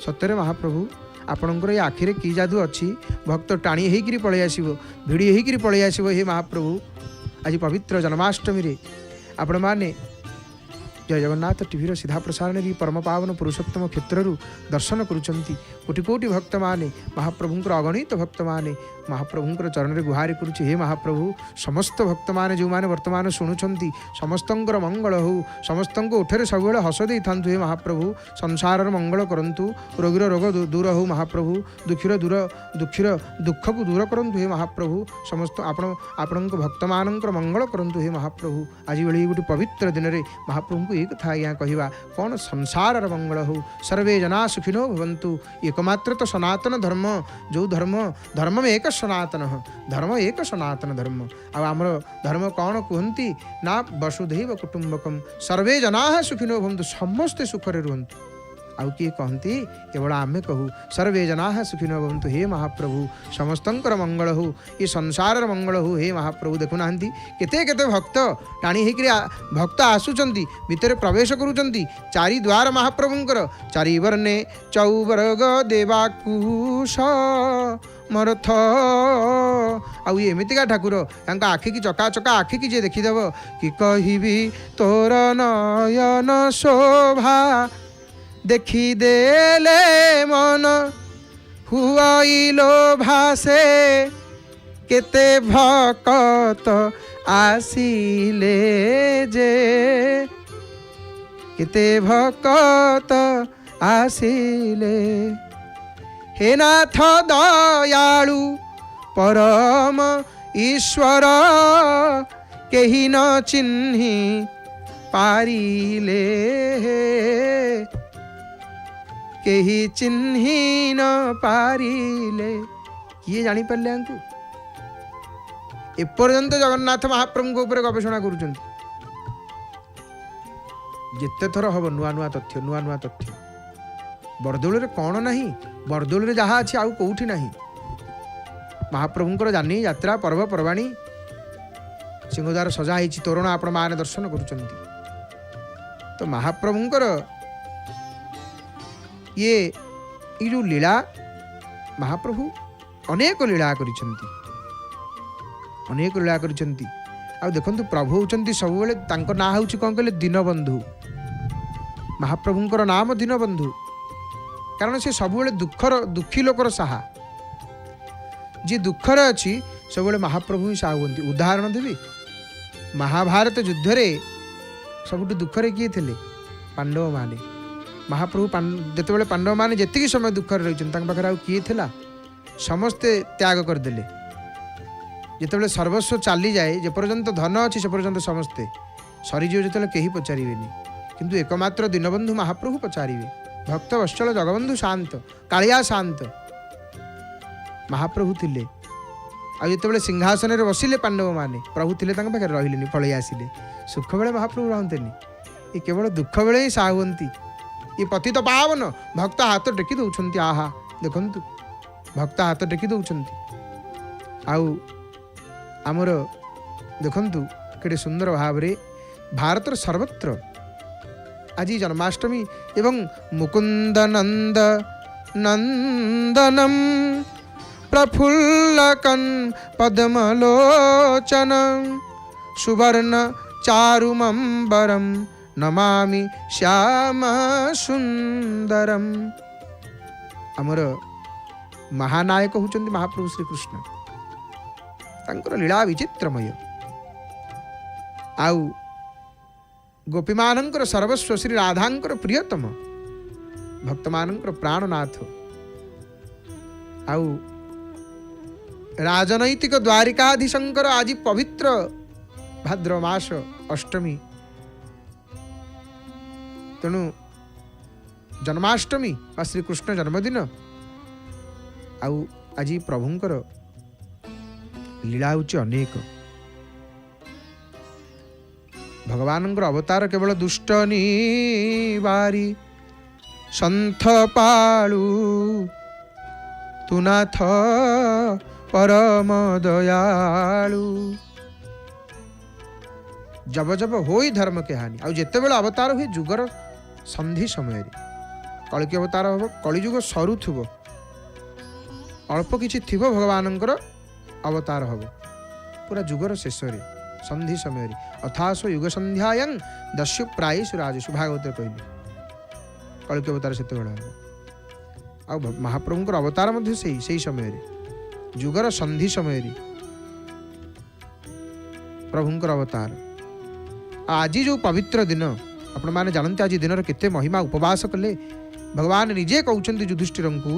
A: सत्य महाप्रभु ଆପଣଙ୍କର ଏ ଆଖିରେ କି ଯାଦୁ ଅଛି ଭକ୍ତ ଟାଣି ହେଇକିରି ପଳେଇ ଆସିବ, ଭିଡ଼ି ହେଇକିରି ପଳେଇ ଆସିବ। ହେ ମହାପ୍ରଭୁ, ଆଜି ପବିତ୍ର ଜନ୍ମାଷ୍ଟମୀରେ ଆପଣମାନେ ଜୟ ଜଗନ୍ନାଥ ଟିଭିର ସିଧା ପ୍ରସାରଣରେ ପରମ ପାବନ ପୁରୁଷୋତ୍ତମ କ୍ଷେତ୍ରରୁ ଦର୍ଶନ କରୁଛନ୍ତି କୋଟି କୋଟି ଭକ୍ତମାନେ, ମହାପ୍ରଭୁଙ୍କର ଅଗଣିତ ଭକ୍ତମାନେ ମହାପ୍ରଭୁଙ୍କର ଚରଣରେ ଗୁହାରି କରୁଛି। ହେ ମହାପ୍ରଭୁ, ସମସ୍ତ ଭକ୍ତମାନେ ଯେଉଁମାନେ ବର୍ତ୍ତମାନ ଶୁଣୁଛନ୍ତି ସମସ୍ତଙ୍କର ମଙ୍ଗଳ ହେଉ, ସମସ୍ତଙ୍କ ଓଠରେ ସବୁବେଳେ ହସ ଦେଇଥାନ୍ତୁ। ହେ ମହାପ୍ରଭୁ, ସଂସାରର ମଙ୍ଗଳ କରନ୍ତୁ, ରୋଗୀର ରୋଗ ଦୂର ହେଉ ମହାପ୍ରଭୁ, ଦୁଃଖୀର ଦୁଃଖକୁ ଦୂର କରନ୍ତୁ। ହେ ମହାପ୍ରଭୁ, ସମସ୍ତ ଆପଣଙ୍କ ଭକ୍ତମାନଙ୍କର ମଙ୍ଗଳ କରନ୍ତୁ। ହେ ମହାପ୍ରଭୁ, ଆଜି ଭଳି ଗୋଟେ ପବିତ୍ର ଦିନରେ ମହାପ୍ରଭୁଙ୍କୁ এই কথা ଆଜ୍ଞା କହିବା କ'ଣ ସଂସାରର ମଙ୍ଗଳ ହେଉ, ସର୍ବେ ଜନା ସୁଖିନୋ ଭବନ୍ତୁ। ଏକମାତ୍ର ତ ସନାତନ ଧର୍ମ, ଯେଉଁ ଧର୍ମ ଏକ ସନାତନ, ଧର୍ମ ଏକ ସନାତନ ଧର୍ମ। ଆଉ ଆମର ଧର୍ମ କ'ଣ କୁହନ୍ତି ନା ବସୁଧୈବ କୁଟୁମ୍ବକମ୍, ସର୍ବେ ଜନା ସୁଖିନୋ ଭବନ୍ତୁ, ସମସ୍ତେ ସୁଖରେ ରୁହନ୍ତୁ। ଆଉ କିଏ କହନ୍ତି? କେବଳ ଆମେ କହୁ ସର୍ବେ ଜନା ସୁଖିନୋ ଭବନ୍ତୁ। ହେ ମହାପ୍ରଭୁ, ସମସ୍ତଙ୍କର ମଙ୍ଗଳ ହେଉ, ଏ ସଂସାରର ମଙ୍ଗଳ ହେଉ। ହେ ମହାପ୍ରଭୁ, ଦେଖୁନାହାନ୍ତି କେତେ କେତେ ଭକ୍ତ ଟାଣି ହେଇକିରି ଭକ୍ତ ଆସୁଛନ୍ତି, ଭିତରେ ପ୍ରବେଶ କରୁଛନ୍ତି। ଚାରି ଦ୍ୱାର ମହାପ୍ରଭୁଙ୍କର, ଚାରି ବର୍ଣ୍ଣେ ଚଉବର୍ଗ ଦେବାକୁଶ ମରଥ। ଆଉ ଏମିତିକା ଠାକୁର, ତାଙ୍କ ଆଖିକି ଚକା ଆଖିକି ଯିଏ ଦେଖିଦେବ, କି କହିବି ତୋର ନୟନ ଶୋଭା, ଦେଖିଦେଲେ ମନ ହୁଆଇଲୋ ଭାସେ, କେତେ ଭକତ ଆସିଲେ ଯେ, କେତେ ଭକତ ଆସିଲେ। ହେ ନାଥ ଦୟାଳୁ ପରମ ଈଶ୍ୱର, କେହି ନ ଚିହ୍ନି ପାରିଲେ, କେହି ଚିହ୍ନି ନ ପାରିଲେ। କିଏ ଜାଣିପାରିଲେ ୟାଙ୍କୁ? ଏପର୍ଯ୍ୟନ୍ତ ଜଗନ୍ନାଥ ମହାପ୍ରଭୁଙ୍କ ଉପରେ ଗବେଷଣା କରୁଛନ୍ତି। ଯେତେ ଥର ହବ ନୂଆ ନୂଆ ତଥ୍ୟ। ବରଦଉଳରେ କ'ଣ ନାହିଁ? ବରଦଉଳରେ ଯାହା ଅଛି ଆଉ କେଉଁଠି ନାହିଁ। ମହାପ୍ରଭୁଙ୍କର ଯାନି ଯାତ୍ରା ପର୍ବପର୍ବାଣୀ, ସିଂହଦ୍ୱାର ସଜା ହେଇଛି, ତୋରଣ ଆପଣମାନେ ଦର୍ଶନ କରୁଛନ୍ତି। ତ ମହାପ୍ରଭୁଙ୍କର ଏଇ ଯେଉଁ ଲୀଳା, ମହାପ୍ରଭୁ ଅନେକ ଲୀଳା କରିଛନ୍ତି। ଆଉ ଦେଖନ୍ତୁ, ପ୍ରଭୁ ହେଉଛନ୍ତି ସବୁବେଳେ, ତାଙ୍କ ନାଁ ହେଉଛି କ'ଣ କହିଲେ? ଦୀନବନ୍ଧୁ। ମହାପ୍ରଭୁଙ୍କର ନାମ ଦୀନବନ୍ଧୁ, କାରଣ ସେ ସବୁବେଳେ ଦୁଃଖୀ ଲୋକର ସାହା। ଯିଏ ଦୁଃଖରେ ଅଛି ସବୁବେଳେ ମହାପ୍ରଭୁ ହିଁ ସାହା ହୁଅନ୍ତି। ଉଦାହରଣ ଦେବି, ମହାଭାରତ ଯୁଦ୍ଧରେ ସବୁଠୁ ଦୁଃଖରେ କିଏ ଥିଲେ? ପାଣ୍ଡବମାନେ। ମହାପ୍ରଭୁ ଯେତେବେଳେ ପାଣ୍ଡବମାନେ ଯେତିକି ସମୟ ଦୁଃଖରେ ରହିଛନ୍ତି, ତାଙ୍କ ପାଖରେ ଆଉ କିଏ ଥିଲା? ସମସ୍ତେ ତ୍ୟାଗ କରିଦେଲେ। ଯେତେବେଳେ ସର୍ବସ୍ୱ ଚାଲିଯାଏ, ଯେପର୍ଯ୍ୟନ୍ତ ଧନ ଅଛି ସେ ପର୍ଯ୍ୟନ୍ତ ସମସ୍ତେ, ସରିଯିବ ଯେତେବେଳେ କେହି ପଚାରିବେନି। କିନ୍ତୁ ଏକମାତ୍ର ଦୀନବନ୍ଧୁ ମହାପ୍ରଭୁ ପଚାରିବେ। ଭକ୍ତ ବତ୍ସଳ ଜଗବନ୍ଧୁ ଶାନ୍ତ, କାଳିଆ ଶାନ୍ତ ମହାପ୍ରଭୁ ଥିଲେ। ଆଉ ଯେତେବେଳେ ସିଂହାସନରେ ବସିଲେ ପାଣ୍ଡବମାନେ, ପ୍ରଭୁ ଥିଲେ ତାଙ୍କ ପାଖରେ, ରହିଲେନି, ପଳେଇ ଆସିଲେ। ସୁଖ ବେଳେ ମହାପ୍ରଭୁ ରହନ୍ତେନି, ଏ କେବଳ ଦୁଃଖ ବେଳେ ହିଁ ସାହା ହୁଅନ୍ତି। ଏ ପତିତ ପାବନ ଭକ୍ତ ହାତ ଟେକି ଦେଉଛନ୍ତି। ଆହା ଦେଖନ୍ତୁ, ଭକ୍ତ ହାତ ଟେକି ଦେଉଛନ୍ତି। ଆଉ ଆମର ଦେଖନ୍ତୁ କେତେ ସୁନ୍ଦର ଭାବରେ ଭାରତର ସର୍ବତ୍ର ଆଜି ଜନ୍ମାଷ୍ଟମୀ ଏବଂ ମୁକୁନ୍ଦ ନନ୍ଦ ନନ୍ଦନମ୍ ପ୍ରଫୁଲ୍ଲକନ୍ ପଦ୍ମଲୋଚନ ସୁବର୍ଣ୍ଣ ଚାରୁମମ୍ବରମ୍ ନମାମି ଶ୍ୟାମ ସୁନ୍ଦରମ୍। ଆମର ମହାନାୟକ ହେଉଛନ୍ତି ମହାପ୍ରଭୁ ଶ୍ରୀକୃଷ୍ଣ। ତାଙ୍କର ଲୀଳା ବିଚିତ୍ରମୟ। ଆଉ ଗୋପୀମାନଙ୍କର ସର୍ବସ୍ୱ ଶ୍ରୀ ରାଧାଙ୍କର ପ୍ରିୟତମ, ଭକ୍ତମାନଙ୍କର ପ୍ରାଣନାଥ। ଆଉ ରାଜନୈତିକ ଦ୍ୱାରିକାଧୀଶଙ୍କର ଆଜି ପବିତ୍ର ଭାଦ୍ରବ ମାସ ଅଷ୍ଟମୀ, ତେଣୁ ଜନ୍ମାଷ୍ଟମୀ ବା ଶ୍ରୀକୃଷ୍ଣ ଜନ୍ମଦିନ। ଆଉ ଆଜି ପ୍ରଭୁଙ୍କର ଲୀଳା ହେଉଛି ଅନେକ। ଭଗବାନଙ୍କର ଅବତାର କେବଳ ଦୁଷ୍ଟ ନିବାରି ସନ୍ଥ ପାଳୁ ତୁନାଥ ପରମ ଦୟାଳୁ। ଜବ ଜବ ହୋଇ ଧର୍ମ କେହାନି। ଆଉ ଯେତେବେଳେ ଅବତାର ହୁଏ ଯୁଗର ସନ୍ଧି ସମୟରେ, କଳିକି ଅବତାର ହବ, କଳିଯୁଗ ସରୁଥିବ, अल्प किछि थिबो भगवानंकर अवतार हब पूरा जुगर शेष संधि समय अथासो युग संध्यायं दस्यु प्रायेषु राजेषु भागवत कहले कल्कि अवतार से आ महाप्रभुंकर अवतार मध्य से समय जुगर संधि समय प्रभुंकर अवतार आज जो पवित्र दिन आपण माने जानते आज दिन केते महिमा उपवास कले भगवान निजे कहते युधिष्ठिर को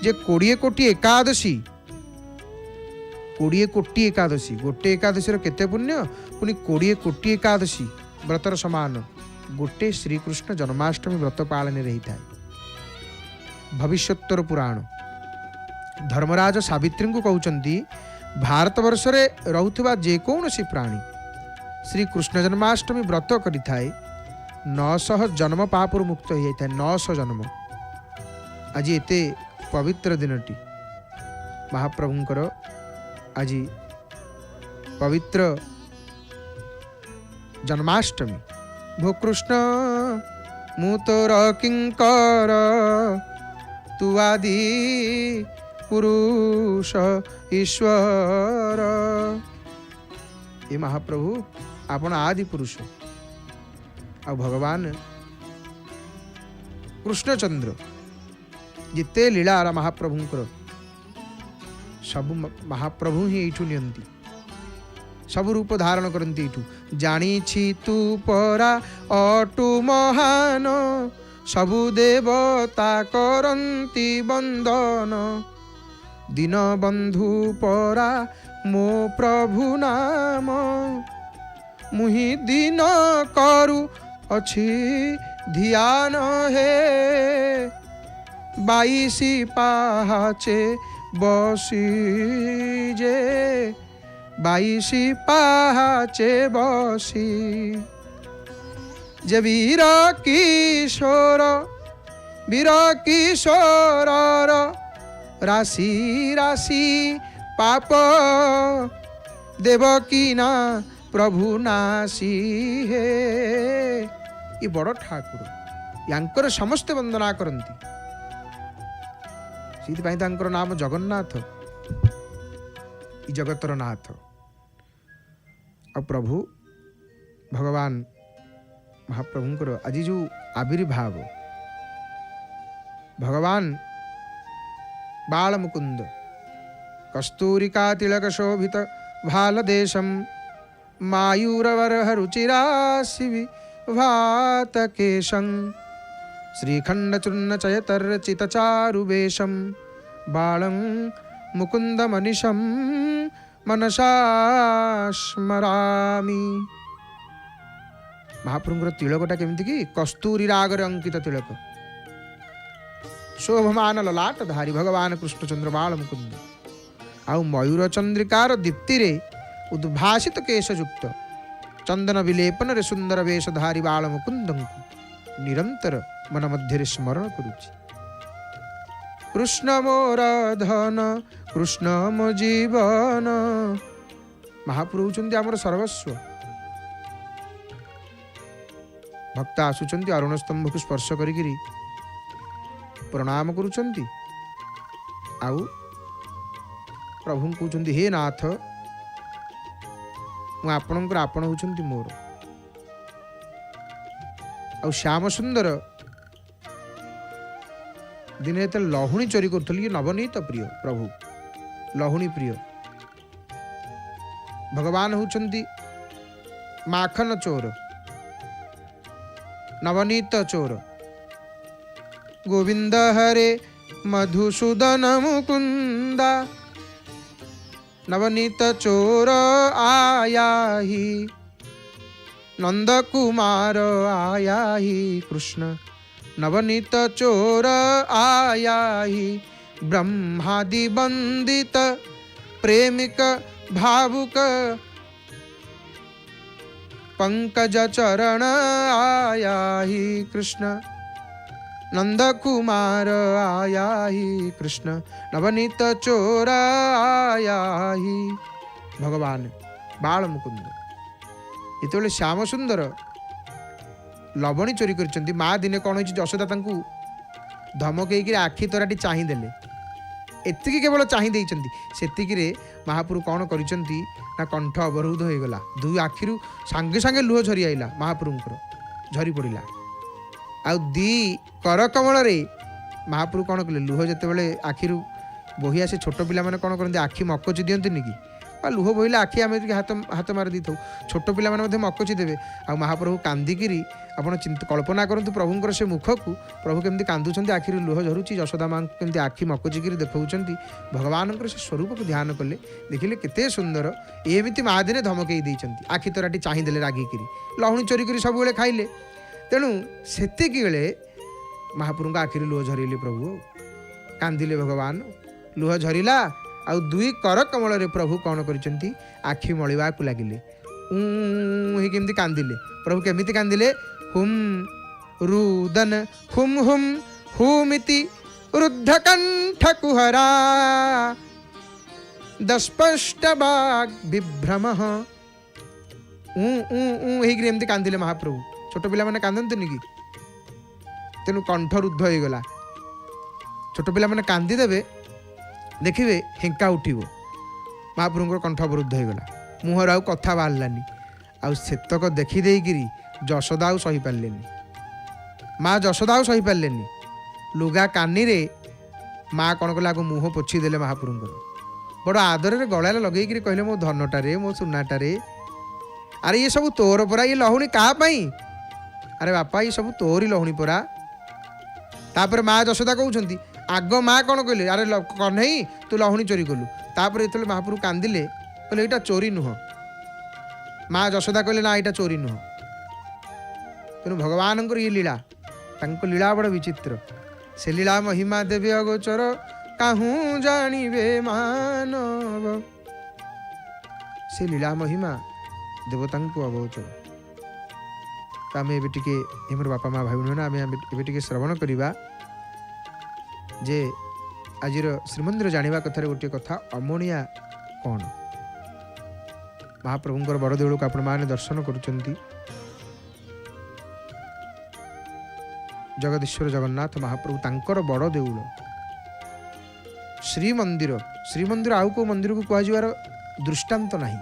A: जे 20 कोटी एकादशी 20 कोटी एकादशी गोटे एकादशी केते पुण्य पुनी 20 कोटी एकादशी व्रतर समान गोटे श्रीकृष्ण जन्माष्टमी व्रत पालन रही था। भविष्योत्तर पुराण धर्मराज सावित्री को कहते भारत वर्ष रे रहुथिबा जेकोसी प्राणी श्रीकृष्ण जन्माष्टमी व्रत करिथाए 900 जन्म पापरु मुक्त हो जाता है। 900 जन्म आज एते पवित्र दिनटी महाप्रभुंकर आज पवित्र जन्माष्टमी भो कृष्ण मु तोर किंकर तु आदि पुरुष ईश्वर ये महाप्रभु आपण आदि पुरुष आ भगवान कृष्णचंद्र जिते लीला महाप्रभुंकर सब महाप्रभु ही एठू नियंती सब रूप धारण करती एठू जानी छी तू परा अटू महान सबु देवता करंती बंदन दीन बंधु परा मो प्रभु नाम मुहि दीन करू अछि ध्यान हे 22 पाहाचे बसी जे 22 पाहाचे बसी जे वीर किशोर राशि राशि पाप देवकी ना प्रभु नासी हे ये बड़ ठाकुर यांकर समस्त वंदना करती से नाम जगन्नाथ जगतर नाथ आ प्रभु भगवान महाप्रभुंकर आज जो आविर्भाव भगवान बाल मुकुंद कस्तूरिका तिलक शोभित भाल देशम मायूरवर रुचिराशि भात केशं श्रीखंड चूर्ण चयतर्चित चारुवेशम बालं मुकुंद मनिशं मनसा स्मरामि। महाप्रभुंकर तिलकटा केमती कि कस्तूरी रागर अंकित तिलक शोभमान ललाट धारी भगवान कृष्णचंद्र बाल मुकुंद आउ मयूर चंद्रिकार दीप्ति रे उद्भासित केशयुक्त चंदन विलेपन रे सुंदर वेशधारी बाल मुकुंद निरंतर मन मध्य स्मरण करुछि। कृष्ण मोर धन कृष्ण मो जीवन महाप्रभु चंदी आमर सर्वस्व भक्त आसुचंती अरुण स्तंभ को स्पर्श करिकिरी प्रणाम करुचंती आउ प्रभु कहते हे नाथ मुझे आपण होचंती मोर आ श्याम सुंदर दिने तो लहुणी चोरी करुली नवनीत प्रिय प्रभु लहुणी प्रिय भगवान होचंती माखन चोर नवनीत चोर गोविंद हरे मधुसूदन मुकुंदा नवनीत चोर आया ही नंद कुमार आया ही कृष्ण नवनीत चोर आया ही ब्रह्मादि बंदित प्रेमिक भावुक पंकज चरण आया ही कृष्ण नंद कुमार आया ही कृष्ण नवनीत चोर आया ही भगवान बाल मुकुंद ये श्याम सुंदर लवणी चोरी कर माँ दिने कौन हो यशोदा धमक आखि तराटी चाहिदेले ଏତିକି କେବଳ ଚାହିଁ ଦେଇଛନ୍ତି। ସେତିକିରେ ମହାପ୍ରଭୁ କ'ଣ କରିଛନ୍ତି ନା କଣ୍ଠ ଅବରୋଧ ହୋଇଗଲା। ଦୁଇ ଆଖିରୁ ସାଙ୍ଗେ ସାଙ୍ଗେ ଲୁହ ଝରି ଆଇଲା ମହାପ୍ରଭୁଙ୍କର, ଝରି ପଡ଼ିଲା। ଆଉ ଦି କର କମଳରେ ମହାପ୍ରଭୁ କ'ଣ କଲେ, ଲୁହ ଯେତେବେଳେ ଆଖିରୁ ବୋହି ଆସେ, ଛୋଟ ପିଲାମାନେ କ'ଣ କରନ୍ତି, ଆଖି ମକଚି ଦିଅନ୍ତିନି କି, ବା ଲୁହ ବୋହିଲେ ଆଖି ଆମେ ଟିକେ ହାତ ମାରି ଦେଇଥାଉ, ଛୋଟ ପିଲାମାନେ ମଧ୍ୟ ମକଚି ଦେବେ। ଆଉ ମହାପ୍ରଭୁ କାନ୍ଦିକିରି, ଆପଣ କଳ୍ପନା କରନ୍ତୁ ପ୍ରଭୁଙ୍କର ସେ ମୁଖକୁ, ପ୍ରଭୁ କେମିତି କାନ୍ଦୁଛନ୍ତି, ଆଖିରୁ ଲୁହ ଝରୁଛି, ଯଶୋଦା ମାଙ୍କୁ କେମିତି ଆଖି ମକଚିକିରି ଦେଖାଉଛନ୍ତି। ଭଗବାନଙ୍କର ସେ ସ୍ୱରୂପକୁ ଧ୍ୟାନ କଲେ, ଦେଖିଲେ କେତେ ସୁନ୍ଦର। ଏମିତି ମା ଦିନେ ଧମକେଇ ଦେଇଛନ୍ତି, ଆଖି ତରାଟି ଚାହିଁଦେଲେ ରାଗିକିରି, ଲହୁଣୀ ଚୋରି କରି ସବୁବେଳେ ଖାଇଲେ। ତେଣୁ ସେତିକି ବେଳେ ମହାପ୍ରଭୁଙ୍କ ଆଖିରୁ ଲୁହ ଝରିଲେ, ପ୍ରଭୁ କାନ୍ଦିଲେ ଭଗବାନ, ଲୁହ ଝରିଲା। ଆଉ ଦୁଇ କର କମଳରେ ପ୍ରଭୁ କ'ଣ କରିଛନ୍ତି, ଆଖି ମଳିବାକୁ ଲାଗିଲେ, ହେଇକି କେମିତି କାନ୍ଦିଲେ। ପ୍ରଭୁ କେମିତି କାନ୍ଦିଲେ, ହୁମ୍ ରୁଦନ ହୁମ୍ ହୁମ୍ ହୁମିତି ରୁଦ୍ଧ କଣ୍ଠ କୁହରା ଦସ୍ପଷ୍ଟ ବାଗ୍ ବିଭ୍ରମ, ହେଇକିରି ଏମିତି କାନ୍ଦିଲେ ମହାପ୍ରଭୁ। ଛୋଟ ପିଲାମାନେ କାନ୍ଦନ୍ତିନି କି, ତେଣୁ କଣ୍ଠ ରୁଦ୍ଧ ହେଇଗଲା। ଛୋଟ ପିଲାମାନେ କାନ୍ଦିଦେବେ, ଦେଖିବେ ହେଙ୍କା ଉଠିବ, ମହାପ୍ରଭୁଙ୍କର କଣ୍ଠ ଅବରୁଦ୍ଧ ହେଇଗଲା, ମୁହଁରୁ ଆଉ କଥା ବାହାରିଲାନି। ଆଉ ସେତକ ଦେଖିଦେଇକିରି ଯଶୋଦା ଆଉ ସହିପାରିଲେନି, ମା ଯଶୋଦା ଆଉ ସହିପାରିଲେନି। ଲୁଗା କାନିରେ ମା କ'ଣ କଲେ, ଆଗ ମୁହଁ ପୋଛି ଦେଲେ ମହାପ୍ରଭୁଙ୍କର, ବଡ଼ ଆଦରରେ ଗଳାରେ ଲଗେଇକିରି କହିଲେ, ମୋ ଧନଟାରେ, ମୋ ସୁନାଟାରେ, ଆରେ ଇଏ ସବୁ ତୋର ପରା, ଇଏ ଲହୁଣୀ କାହା ପାଇଁ, ଆରେ ବାପା ଇଏ ସବୁ ତୋରି ଲହୁଣୀ ପରା। ତାପରେ ମା ଯଶୋଦା କହୁଛନ୍ତି, ଆଗ ମା କ'ଣ କହିଲେ, ଆରେ କହ୍ନେଇ ତୁ ଲହୁଣୀ ଚୋରି କଲୁ। ତାପରେ ଯେତେବେଳେ ମହାପ୍ରଭୁ କାନ୍ଦିଲେ, କହିଲେ ଏଇଟା ଚୋରି ନୁହଁ। ମା ଯଶୋଦା କହିଲେ, ନା ଏଇଟା ଚୋରି ନୁହଁ। ତେଣୁ ଭଗବାନଙ୍କର ଇଏ ଲୀଳା, ତାଙ୍କ ଲୀଳା ବଡ଼ ବିଚିତ୍ର। ସେ ଲୀଳା ମହିମା ଦେବେ ଅଗୋଚର, କାହୁଁ ଜାଣିବେ ମାନବ। ସେ ଲୀଳା ମହିମା ଦେବତାଙ୍କୁ ଅଗୋଚର। ତ ଆମେ ଏବେ ଟିକେ, ମୋର ବାପା ମା ଭାଇ ଭଉଣୀ, ଆମେ ଏବେ ଟିକେ ଶ୍ରବଣ କରିବା ଯେ ଆଜିର ଶ୍ରୀମନ୍ଦିର ଜାଣିବା କଥାରେ ଗୋଟିଏ କଥା, ଅମଣିଆ କ'ଣ। ମହାପ୍ରଭୁଙ୍କର ବଡ଼ ଦେଉଳକୁ ଆପଣମାନେ ଦର୍ଶନ କରୁଛନ୍ତି। ଜଗଦୀଶ୍ୱର ଜଗନ୍ନାଥ ମହାପ୍ରଭୁ, ତାଙ୍କର ବଡ଼ ଦେଉଳ ଶ୍ରୀମନ୍ଦିର। ଶ୍ରୀମନ୍ଦିର ଆଉ କେଉଁ ମନ୍ଦିରକୁ କୁହାଯିବାର ଦୃଷ୍ଟାନ୍ତ ନାହିଁ।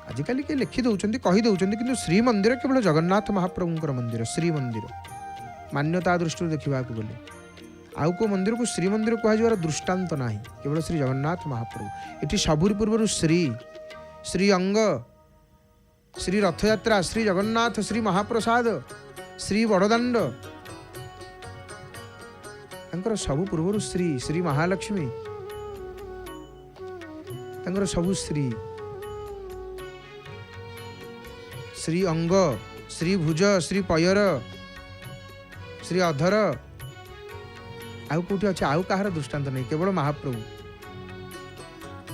A: ଆଜିକାଲି କିଏ ଲେଖି ଦେଉଛନ୍ତି, କହି ଦେଉଛନ୍ତି, କିନ୍ତୁ ଶ୍ରୀମନ୍ଦିର କେବଳ ଜଗନ୍ନାଥ ମହାପ୍ରଭୁଙ୍କର ମନ୍ଦିର। ଶ୍ରୀମନ୍ଦିର ମାନ୍ୟତା ଦୃଷ୍ଟିରୁ ଦେଖିବାକୁ ଗଲେ ଆଉ କେଉଁ ମନ୍ଦିରକୁ ଶ୍ରୀମନ୍ଦିର କୁହାଯିବାର ଦୃଷ୍ଟାନ୍ତ ନାହିଁ, କେବଳ ଶ୍ରୀ ଜଗନ୍ନାଥ ମହାପ୍ରଭୁ। ଏଠି ସବୁରି ପୂର୍ବରୁ ଶ୍ରୀ ଅଙ୍ଗ, ଶ୍ରୀ ରଥଯାତ୍ରା, ଶ୍ରୀ ଜଗନ୍ନାଥ, ଶ୍ରୀ ମହାପ୍ରସାଦ, ଶ୍ରୀ ବଡ଼ଦାଣ୍ଡ, ତାଙ୍କର ସବୁ ପୂର୍ବରୁ ଶ୍ରୀ ମହାଲକ୍ଷ୍ମୀ, ତାଙ୍କର ସବୁ ଶ୍ରୀ ଅଙ୍ଗ, ଶ୍ରୀ ଭୁଜ, ଶ୍ରୀ ପୟର, ଶ୍ରୀ ଅଧର, ଆଉ କେଉଁଠି ଅଛି, ଆଉ କାହାର ଦୃଷ୍ଟାନ୍ତ ନାହିଁ, କେବଳ ମହାପ୍ରଭୁ।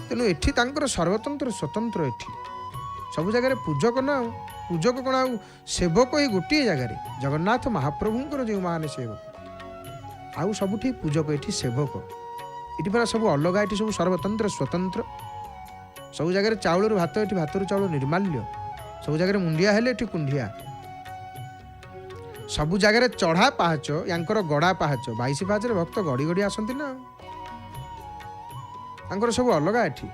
A: ତେଣୁ ଏଠି ତାଙ୍କର ସର୍ବତନ୍ତ୍ର ସ୍ୱତନ୍ତ୍ର। ଏଠି ସବୁ ଜାଗାରେ ପୂଜକ ନା, ଆଉ ପୂଜକ କ'ଣ ଆଉ ସେବକ, ଏଇ ଗୋଟିଏ ଜାଗାରେ ଜଗନ୍ନାଥ ମହାପ୍ରଭୁଙ୍କର ଯେଉଁମାନେ ସେବକ, ଆଉ ସବୁଠି ପୂଜକ, ଏଠି ସେବକ। ଏଠି ପରା ସବୁ ଅଲଗା, ଏଠି ସବୁ ସର୍ବତନ୍ତ୍ର ସ୍ୱତନ୍ତ୍ର। ସବୁ ଜାଗାରେ ଚାଉଳରୁ ଭାତ, ଏଠି ଭାତରୁ ଚାଉଳ ନିର୍ମାଲ୍ୟ। ସବୁ ଜାଗାରେ ମୁଣ୍ଡିଆ ହେଲେ, ଏଠି କୁଣ୍ଡିଆ। ସବୁ ଜାଗାରେ ଚଢ଼ା ପାହାଚ, ୟାଙ୍କର ଗଡ଼ା ପାହାଚ। 22 ପାହାଚରେ ଭକ୍ତ ଗଡ଼ି ଗଡ଼ି ଆସନ୍ତି ନା, ତାଙ୍କର ସବୁ ଅଲଗା। ଏଠି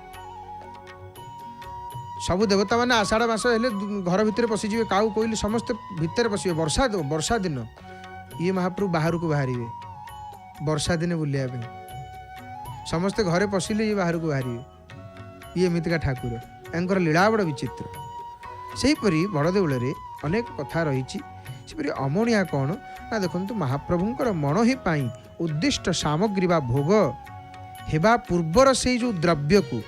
A: ସବୁ ଦେବତାମାନେ ଆଷାଢ଼ ମାସ ହେଲେ ଘର ଭିତରେ ପଶିଯିବେ, କାଉ କୋଇଲି ସମସ୍ତେ ଭିତରେ ପଶିବେ। ବର୍ଷା ଦିନ ଇଏ ମହାପ୍ରଭୁ ବାହାରକୁ ବାହାରିବେ, ବର୍ଷା ଦିନେ ବୁଲିବା ପାଇଁ। ସମସ୍ତେ ଘରେ ପଶିଲେ ଇଏ ବାହାରକୁ ବାହାରିବେ। ଇଏ ଏମିତିକା ଠାକୁର, ୟାଙ୍କର ଲୀଳା ବଡ଼ ବିଚିତ୍ର। ସେହିପରି ବଡ଼ଦେଉଳରେ ଅନେକ କଥା ରହିଛି। ସେପରି ଅମଣିଆ କ'ଣ ନା, ଦେଖନ୍ତୁ ମହାପ୍ରଭୁଙ୍କର ମଣୋହି ପାଇଁ ଉଦ୍ଦିଷ୍ଟ ସାମଗ୍ରୀ ବା ଭୋଗ ହେବା ପୂର୍ବର ସେଇ ଯେଉଁ ଦ୍ରବ୍ୟକୁ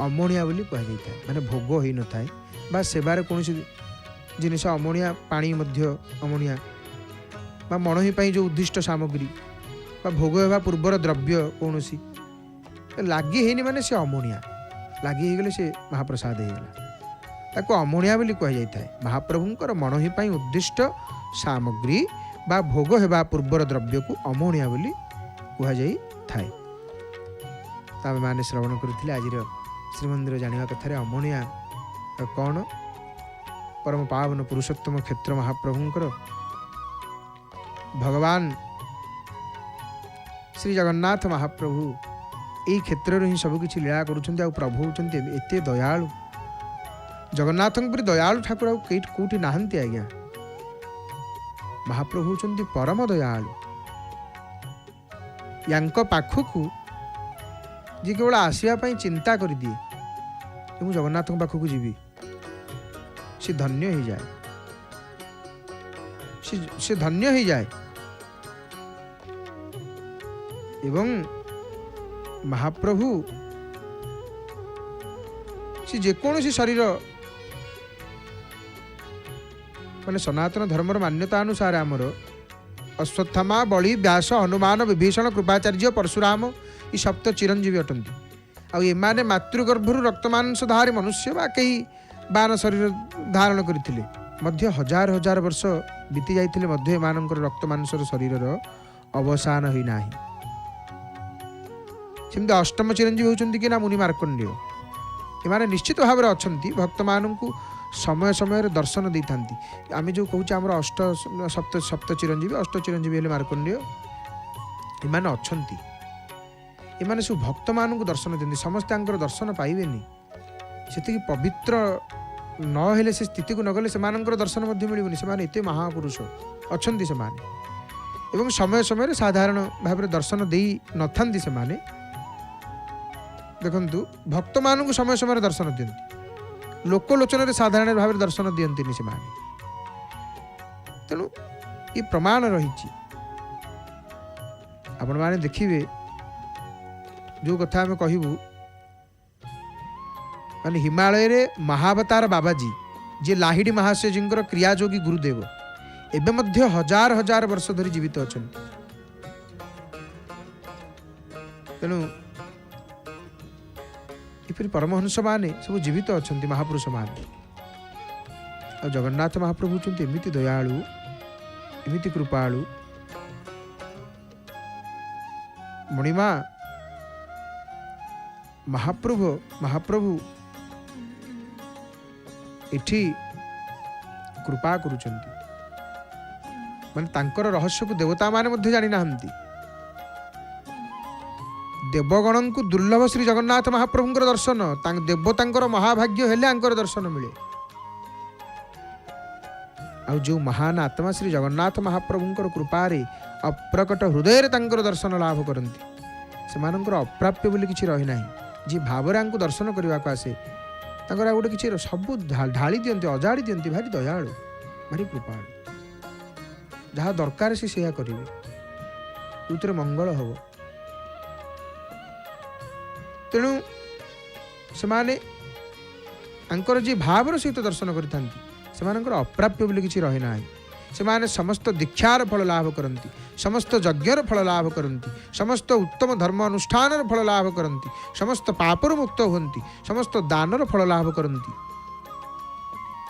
A: ଅମଣିଆ ବୋଲି କୁହାଯାଇଥାଏ। ମାନେ ଭୋଗ ହୋଇନଥାଏ ବା ସେବାରେ କୌଣସି ଜିନିଷ ଅମଣିଆ, ପାଣି ମଧ୍ୟ ଅମଣିଆ, ବା ମଣୋହି ପାଇଁ ଯେଉଁ ଉଦ୍ଦିଷ୍ଟ ସାମଗ୍ରୀ ବା ଭୋଗ ହେବା ପୂର୍ବର ଦ୍ରବ୍ୟ କୌଣସି ଲାଗି ହେଇନି, ମାନେ ସେ ଅମଣିଆ। ଲାଗି ହେଇଗଲେ ସେ ମହାପ୍ରସାଦ ହେଇଗଲା, ତାକୁ ଅମଣିଆ ବୋଲି କୁହାଯାଇଥାଏ। ମହାପ୍ରଭୁଙ୍କର ମଣୋହି ପାଇଁ ଉଦ୍ଦିଷ୍ଟ ସାମଗ୍ରୀ ବା ଭୋଗ ହେବା ପୂର୍ବର ଦ୍ରବ୍ୟକୁ ଅମଣିଆ ବୋଲି କୁହାଯାଇଥାଏ। ତ ଆମେମାନେ ଶ୍ରବଣ କରୁଥିଲେ ଆଜିର ଶ୍ରୀମନ୍ଦିର ଜାଣିବା କଥାରେ ଅମଣିଆ କ'ଣ। ପରମ ପାବନ ପୁରୁଷୋତ୍ତମ କ୍ଷେତ୍ର ମହାପ୍ରଭୁଙ୍କର ଭଗବାନ ଶ୍ରୀ ଜଗନ୍ନାଥ ମହାପ୍ରଭୁ यही क्षेत्र ही सबकि लीला करुँच प्रभु होती एत दयालु जगन्नाथ परी दयालु ठाकुर कौटी नहांती आज्ञा महाप्रभु होती परम दयालु यांक पाखक जी केवल आसवाई चिंता कर दिए कि जगन्नाथ पाखक जीवी से धन्य हो जाए से धन्य हो जाए एवं महाप्रभु से जेकोसी शरीर माने सनातन धर्मर मान्यता अनुसार आमर अश्वत्थामा बलि व्यास हनुमान विभीषण कृपाचार्य परशुराम ये सप्त चिरंजीवी अटंती आने मातृगर्भर रक्तमांसधारी मनुष्य बा कई बान शरीर धारण करथिले मध्य हजार हजार वर्ष बीती जाइथिले मध्य एमानकर रक्तमांसर शरीर अवसान होई नाही सेमती अष्टम चिरंजीवी होचंती कि ना मुनि मार्कंडेय एमाने निश्चित भाव में अछंती भक्त माननकु समय समय दर्शन दे था आम जो कहूँ आम अष्ट सप्त सप्त चिरंजीवी अष्ट चिरंजीवी हेले मार्कंडेय एमाने अछंती एमाने सब भक्त माननकु दर्शन देते समस्ते दर्शन पाइबेनी से पवित्र न हेले से स्थिति को नगले से दर्शन मिलबनी से एते महापुरुष अछंती से एवं समय समय साधारण भाव में दर्शन दे न थांती से देखंतु भक्त माननकु समय समय दर्शन दियंती लोकलोचन साधारण भाव में दर्शन दियंती से तेणु ये प्रमाण रही आपण माने देखिए जो कथा आम कहबू माने हिमालय रे महावतार बाबाजी जे लाहिड़ी महाशय जी क्रियायोगी गुरुदेव एवं मध्य हजार हजार वर्ष धरी जीवित अच्छा तेणु इपरि परमहंस माने सब जीवित अच्छा महापुरुष माने और जगन्नाथ महाप्रभु होती एमती दयालु एमती कृपालु मणिमा महाप्रभु इठी कृपा करुचंती माने तांकर रहस्य को देवता माने मध्य जानी नाहंती देवगण को दुर्लभ श्री जगन्नाथ महाप्रभुंकर दर्शन देवतांकर महाभाग्य हेले आंकर दर्शन मिले आ जो महान आत्मा श्री जगन्नाथ महाप्रभुंकर कृपारे अप्रकट हृदय तांकर दर्शन लाभ करती से अप्राप्य बोली किसी रही ना जी भाव दर्शन करने को आसे तांकर गोटे किसी सब ढाली दियंती अजाड़ी दियंती भारी दयालु भारी कृपालु जहाँ दरकार से सेया करेंगे यूथरे मंगल हम तेणु से जी भावर सहित दर्शन कर अप्राप्य बोली किसी रही ना से समस्त दीक्षार फल लाभ करती समस्त यज्ञर फल लाभ करती समस्त उत्तम धर्म अनुष्ठान फल लाभ करती समस्त पापर मुक्त होती समस्त दानर फल लाभ करती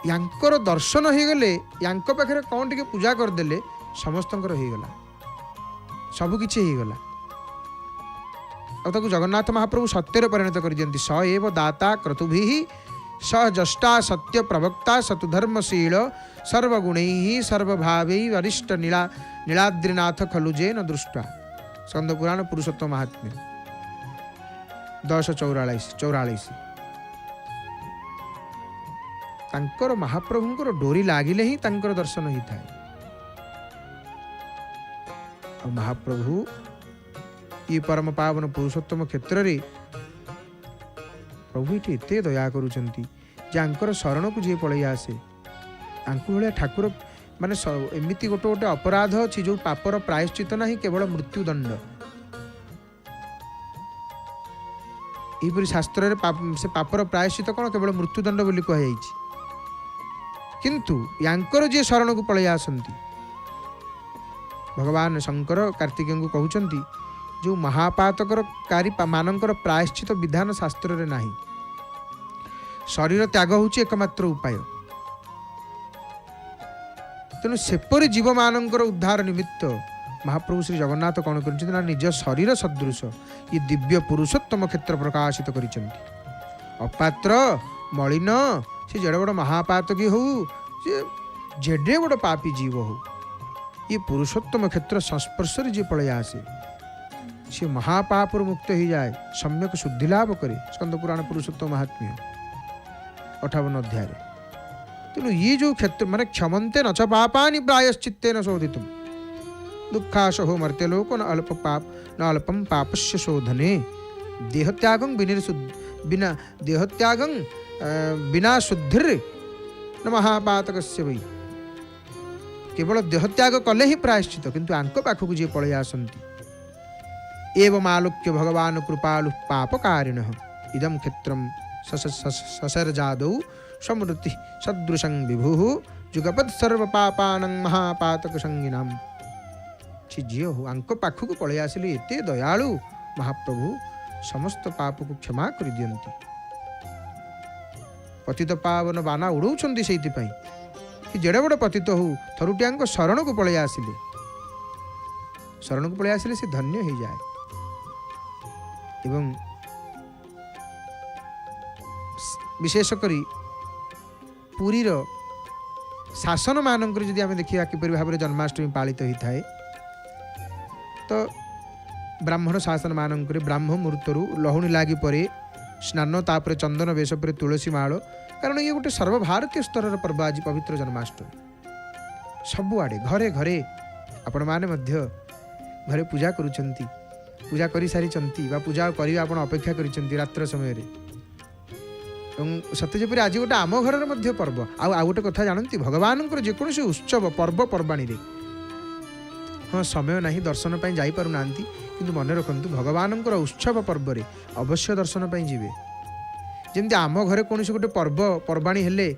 A: यांकर दर्शन हो गले यांक पाखे कौन टे पूजा करदे समस्त होगला सबकि होगला और जगन्नाथ महाप्रभु सत्यर परिणत कर दियंती स एव दाता क्रतुभि स जष्टा सत्य प्रवक्ता सतुधर्मशील सर्वगुण सर्वभाव वरिष्ठ नीलाद्रिनाथ खलुजे न दृष्टा स्कंद पुराण पुरुषोत्तम महात्म्य 10:44 तांकर महाप्रभुंकर डोरी लागिले ही तांकर दर्शन ही थाए और महाप्रभु ये परम पावन पुरुषोत्तम क्षेत्र रे प्रभु ये एते दया करुचंती जे शरण को जी पलि आसे भाया ठाकुर माने एमती गोटे गोटे अपराध अच्छी जो पापर प्रायश्चित ना केवल मृत्युदंड यहपरी शास्त्र से पापर प्रायश्चित कौन केवल मृत्युदंड बोली कहुई किंतु यांकर जी शरण को पलि आसंती भगवान शंकर कार्तिकेय को कहउचंती जो महापातकारी मानकर प्रायश्चित विधान शास्त्र रे नाही शरीर त्याग होची एकमात्र उपाय तेणु सेपरी जीव मानकर उद्धार निमित्त महाप्रभु श्री जगन्नाथ कौन कर निज शरीर सदृश ये दिव्य पुरुषोत्तम क्षेत्र प्रकाशित करिसेंती अपात्र मलिन से जेड़े बड़ महापातकी हो जेडे बड़ पापी जीव हो ये पुरुषोत्तम क्षेत्र संस्पर्श जी पलि आसे सी महापापर मुक्त हो जाए, सम्यक शुद्धि लाभ करे। स्कंद पुराण पुरुषोत्तम महात्म्य 58 अध्याय। तेणु ये जो क्षेत्र माने क्षमंते न च पापानि प्रायश्चित्तेन शोधितुम दुःखाशहो मर्त्यलोको न अल्पम पापस्य शोधने देहत्यागं बिना देहत्यागं बिना शुद्धिर न महापातकस्य वै। केवल देहत्याग कले ही प्रायश्चित, किंतु आंक पाखक जी पलि आसंती एवं आलोक्य भगवान कृपालु पापकारिणः इदं क्षेत्रं ससर्जादौ समृति सदृशं विभुः जुगपद सर्व पापानं महापातक संगिनाम। झील हो आंक पाखक पलि आसिले एते दयालु महाप्रभु समस्त पाप को क्षमा कर दियंती। पतित पावन बाना उड़ौछंती सेइथिपाई कि जेड़े बड़ पतित हो थरुटिया शरण को पलि आसिले, शरण को पलि आसिले से धन्य हो जाए। एवं विशेषकर पुरीर शासन मानक जदि आम देखा किपर भाव में जन्माष्टमी पालित होता है, तो ब्राह्मण शासन मानक ब्राह्म मुहूर्तरू लहुणी लगी पर स्नान तापर चंदन वेश पर तुलसी माल, कारण ये गोटे सर्वभारतीय स्तर पर्व आज पवित्र जन्माष्टमी। सबुआड़े घरे घरे आपण माने मध्य घरे पूजा करुचंती, पूजा कर सारी पूजा करने आप अपेक्षा कर रात्र समय सत्य जेपरी आज गोटे आम घर मध्य पर्व। आ गोटे कथा जानती भगवान जेकोसी उत्सव पर्व पर्वाणी रे हाँ समय ना दर्शन पर जापार ना, किंतु मन रखु भगवान उत्सव पर्व रे अवश्य दर्शन पर जी। जमी आम घरे कौन गोटे पर्व पर्वाणी हेले,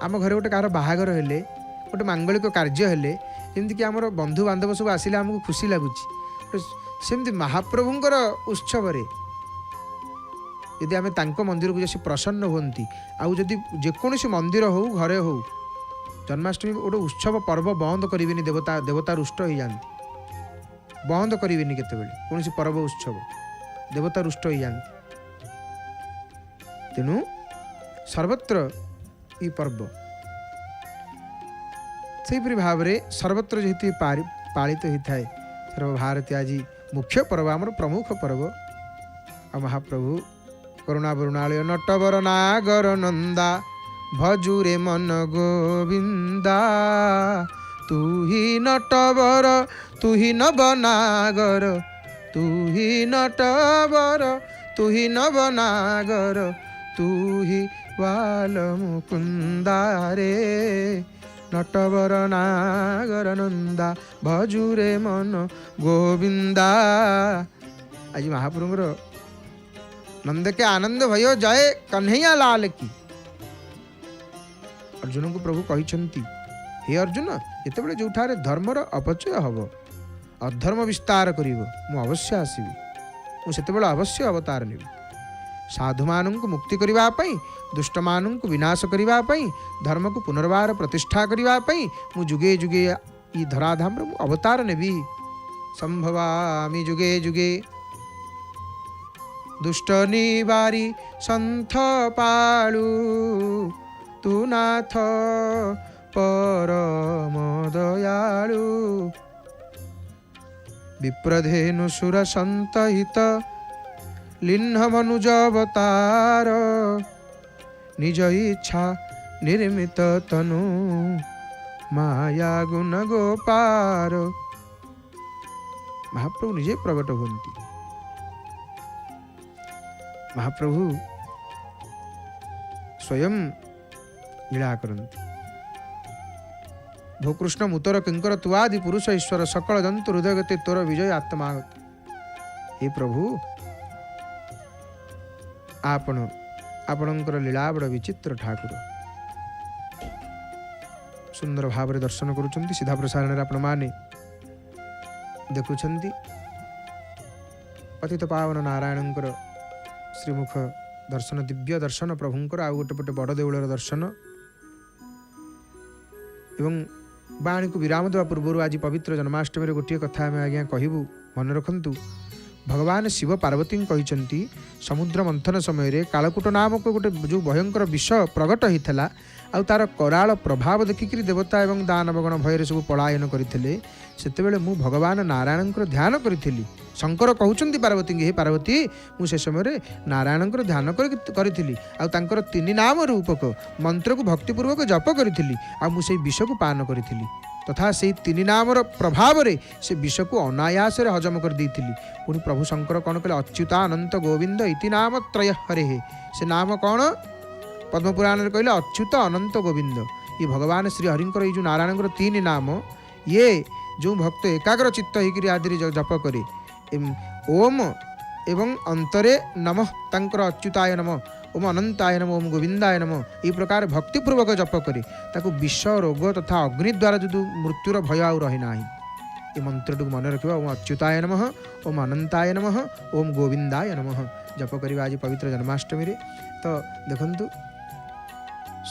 A: आम घरे गोटे कार बाहागर हेले, गोटे मांगलिक कार्य हेले, जमीक आम बंधु बांधव सब आसिले आमको खुशी लगुच, सेमती महाप्रभुंकर उत्सव रे यदि आम तांको मंदिर को जैसे प्रसन्न होती, आउ जदि जेकोसी मंदिर हो घरे हो जन्माष्टमी गोटे उत्सव पर्व बंद करें, देवता देवता रुष्ट हो जाती, बंद करें केतबेले कौन पर्व उत्सव देवता रुष्ट हो जाती। तेणु सर्वत्र ये पर्व सेपरी भाव में सर्वत्र जेहेतु पालित होता है, सर्वभारती आज मुख्य पर्व आमर प्रमुख पर्व। आ महाप्रभु करुणा वरुणालय नटवर नागर नंदा भजुरे मन गोविंदा, तू ही नटवर तू ही नवनागर, तू ही नटवर तू ही नवनागर, तू ही बाल मुकुंदा रे नटवर नागर नंदा भजुरे मन गोविंदा। आज महाप्रभुर नंद के आनंद भयो जय कन्हैया लाल की। अर्जुन को प्रभु कहते हे अर्जुन जितेबाला जो धर्मर अपचय हम अधर्म विस्तार कर अवश्य आसबि, मुझे अवश्य अवतार नेबि। साधु मानू मुक्ति करने, दुष्ट मानू विनाश करने, धर्म को पुनर्बार प्रतिष्ठा करने मु जुगे जुगे ई धराधाम मु अवतार नेबि। संभवामि जुगे जुगे दुष्ट निवारी संथ पालू, तू नाथ परम दयालु। विप्रधेनु सुर संतहित लिन्ह मनुज अवतार, निज इच्छा निर्मित तनु माया गुण गोपार। महाप्रभु निजे प्रकट होती। महाप्रभु स्वयं लीला करती। भूकृष्ण मुतर किंकर तुआदि पुरुष ईश्वर सकल जंतु हृदय गति तोर विजय आत्मागत। हे प्रभु आपणकर लीला बड़ विचित्र ठाकुर। सुंदर भाव में दर्शन करुँच सीधा प्रसारण आपण माने देखुंट। पतित पावन नारायणकर श्रीमुख दर्शन, दिव्य दर्शन प्रभुंकर। आ गोटे पटे बड़ देउलर दर्शन एवं बाणी को विराम देवा पूर्व आज पवित्र जन्माष्टमी गोटे कथा आम आज्ञा कहबू मन रखु। भगवान शिव पार्वती कहते समुद्र मंथन समय कालकूट नामक गोटे जो भयंकर विष प्रगट होता आउ तार कराल प्रभाव देखिक देवता एवं दानवगण भयर सब पलायन करते से मु भगवान नारायण ध्यान करी शंकर कहते पार्वती हे पार्वती मुझे समय नारायण ध्यान करी आर तीन नाम रूपक मंत्र को भक्तिपूर्वक जप करी मुझे विष को पान करी तथा से तीन नाम प्रभाव से विष को अनायास हजम कर देती पुणी प्रभु शंकर कौन कहले अच्युता अनंत गोविंद इति नाम त्रय हरे से नाम कौन पद्मपुराण कहले अच्युत अनंत गोविंद ये भगवान श्री हरिंकर ये जो नारायण तीन नाम ये जो भक्त एकाग्र चित्त होकर आदि जप करे ओम एवं अंतरे नमः तांकर अच्युताय नमः ओम अनंताय नमः ओम गोविंदाय नमः ये प्रकार भक्तिपूर्वक जप करे ताको विष रोग तथा अग्नि द्वारा जो मृत्युर भय आउ रही ना ये मंत्र को मन रखा ओम अच्युताय नमः ओम अनंताय नमः ओम गोविंदाय नमः जप करवा आज पवित्र जन्माष्टमी रे तो देखंतु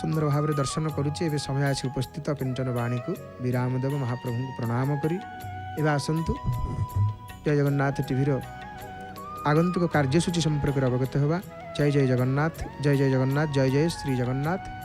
A: सुंदर भाव में दर्शन करुचे समय आसी उपस्थित किंचन वाणी को विराम देव महाप्रभु को प्रणाम करी एवं आसतु जय जगन्नाथ टीवी आगंतुक कार्यसूची संपर्क अवगत होगा। जय जय जगन्नाथ जय जय जगन्नाथ जय जय श्री जगन्नाथ।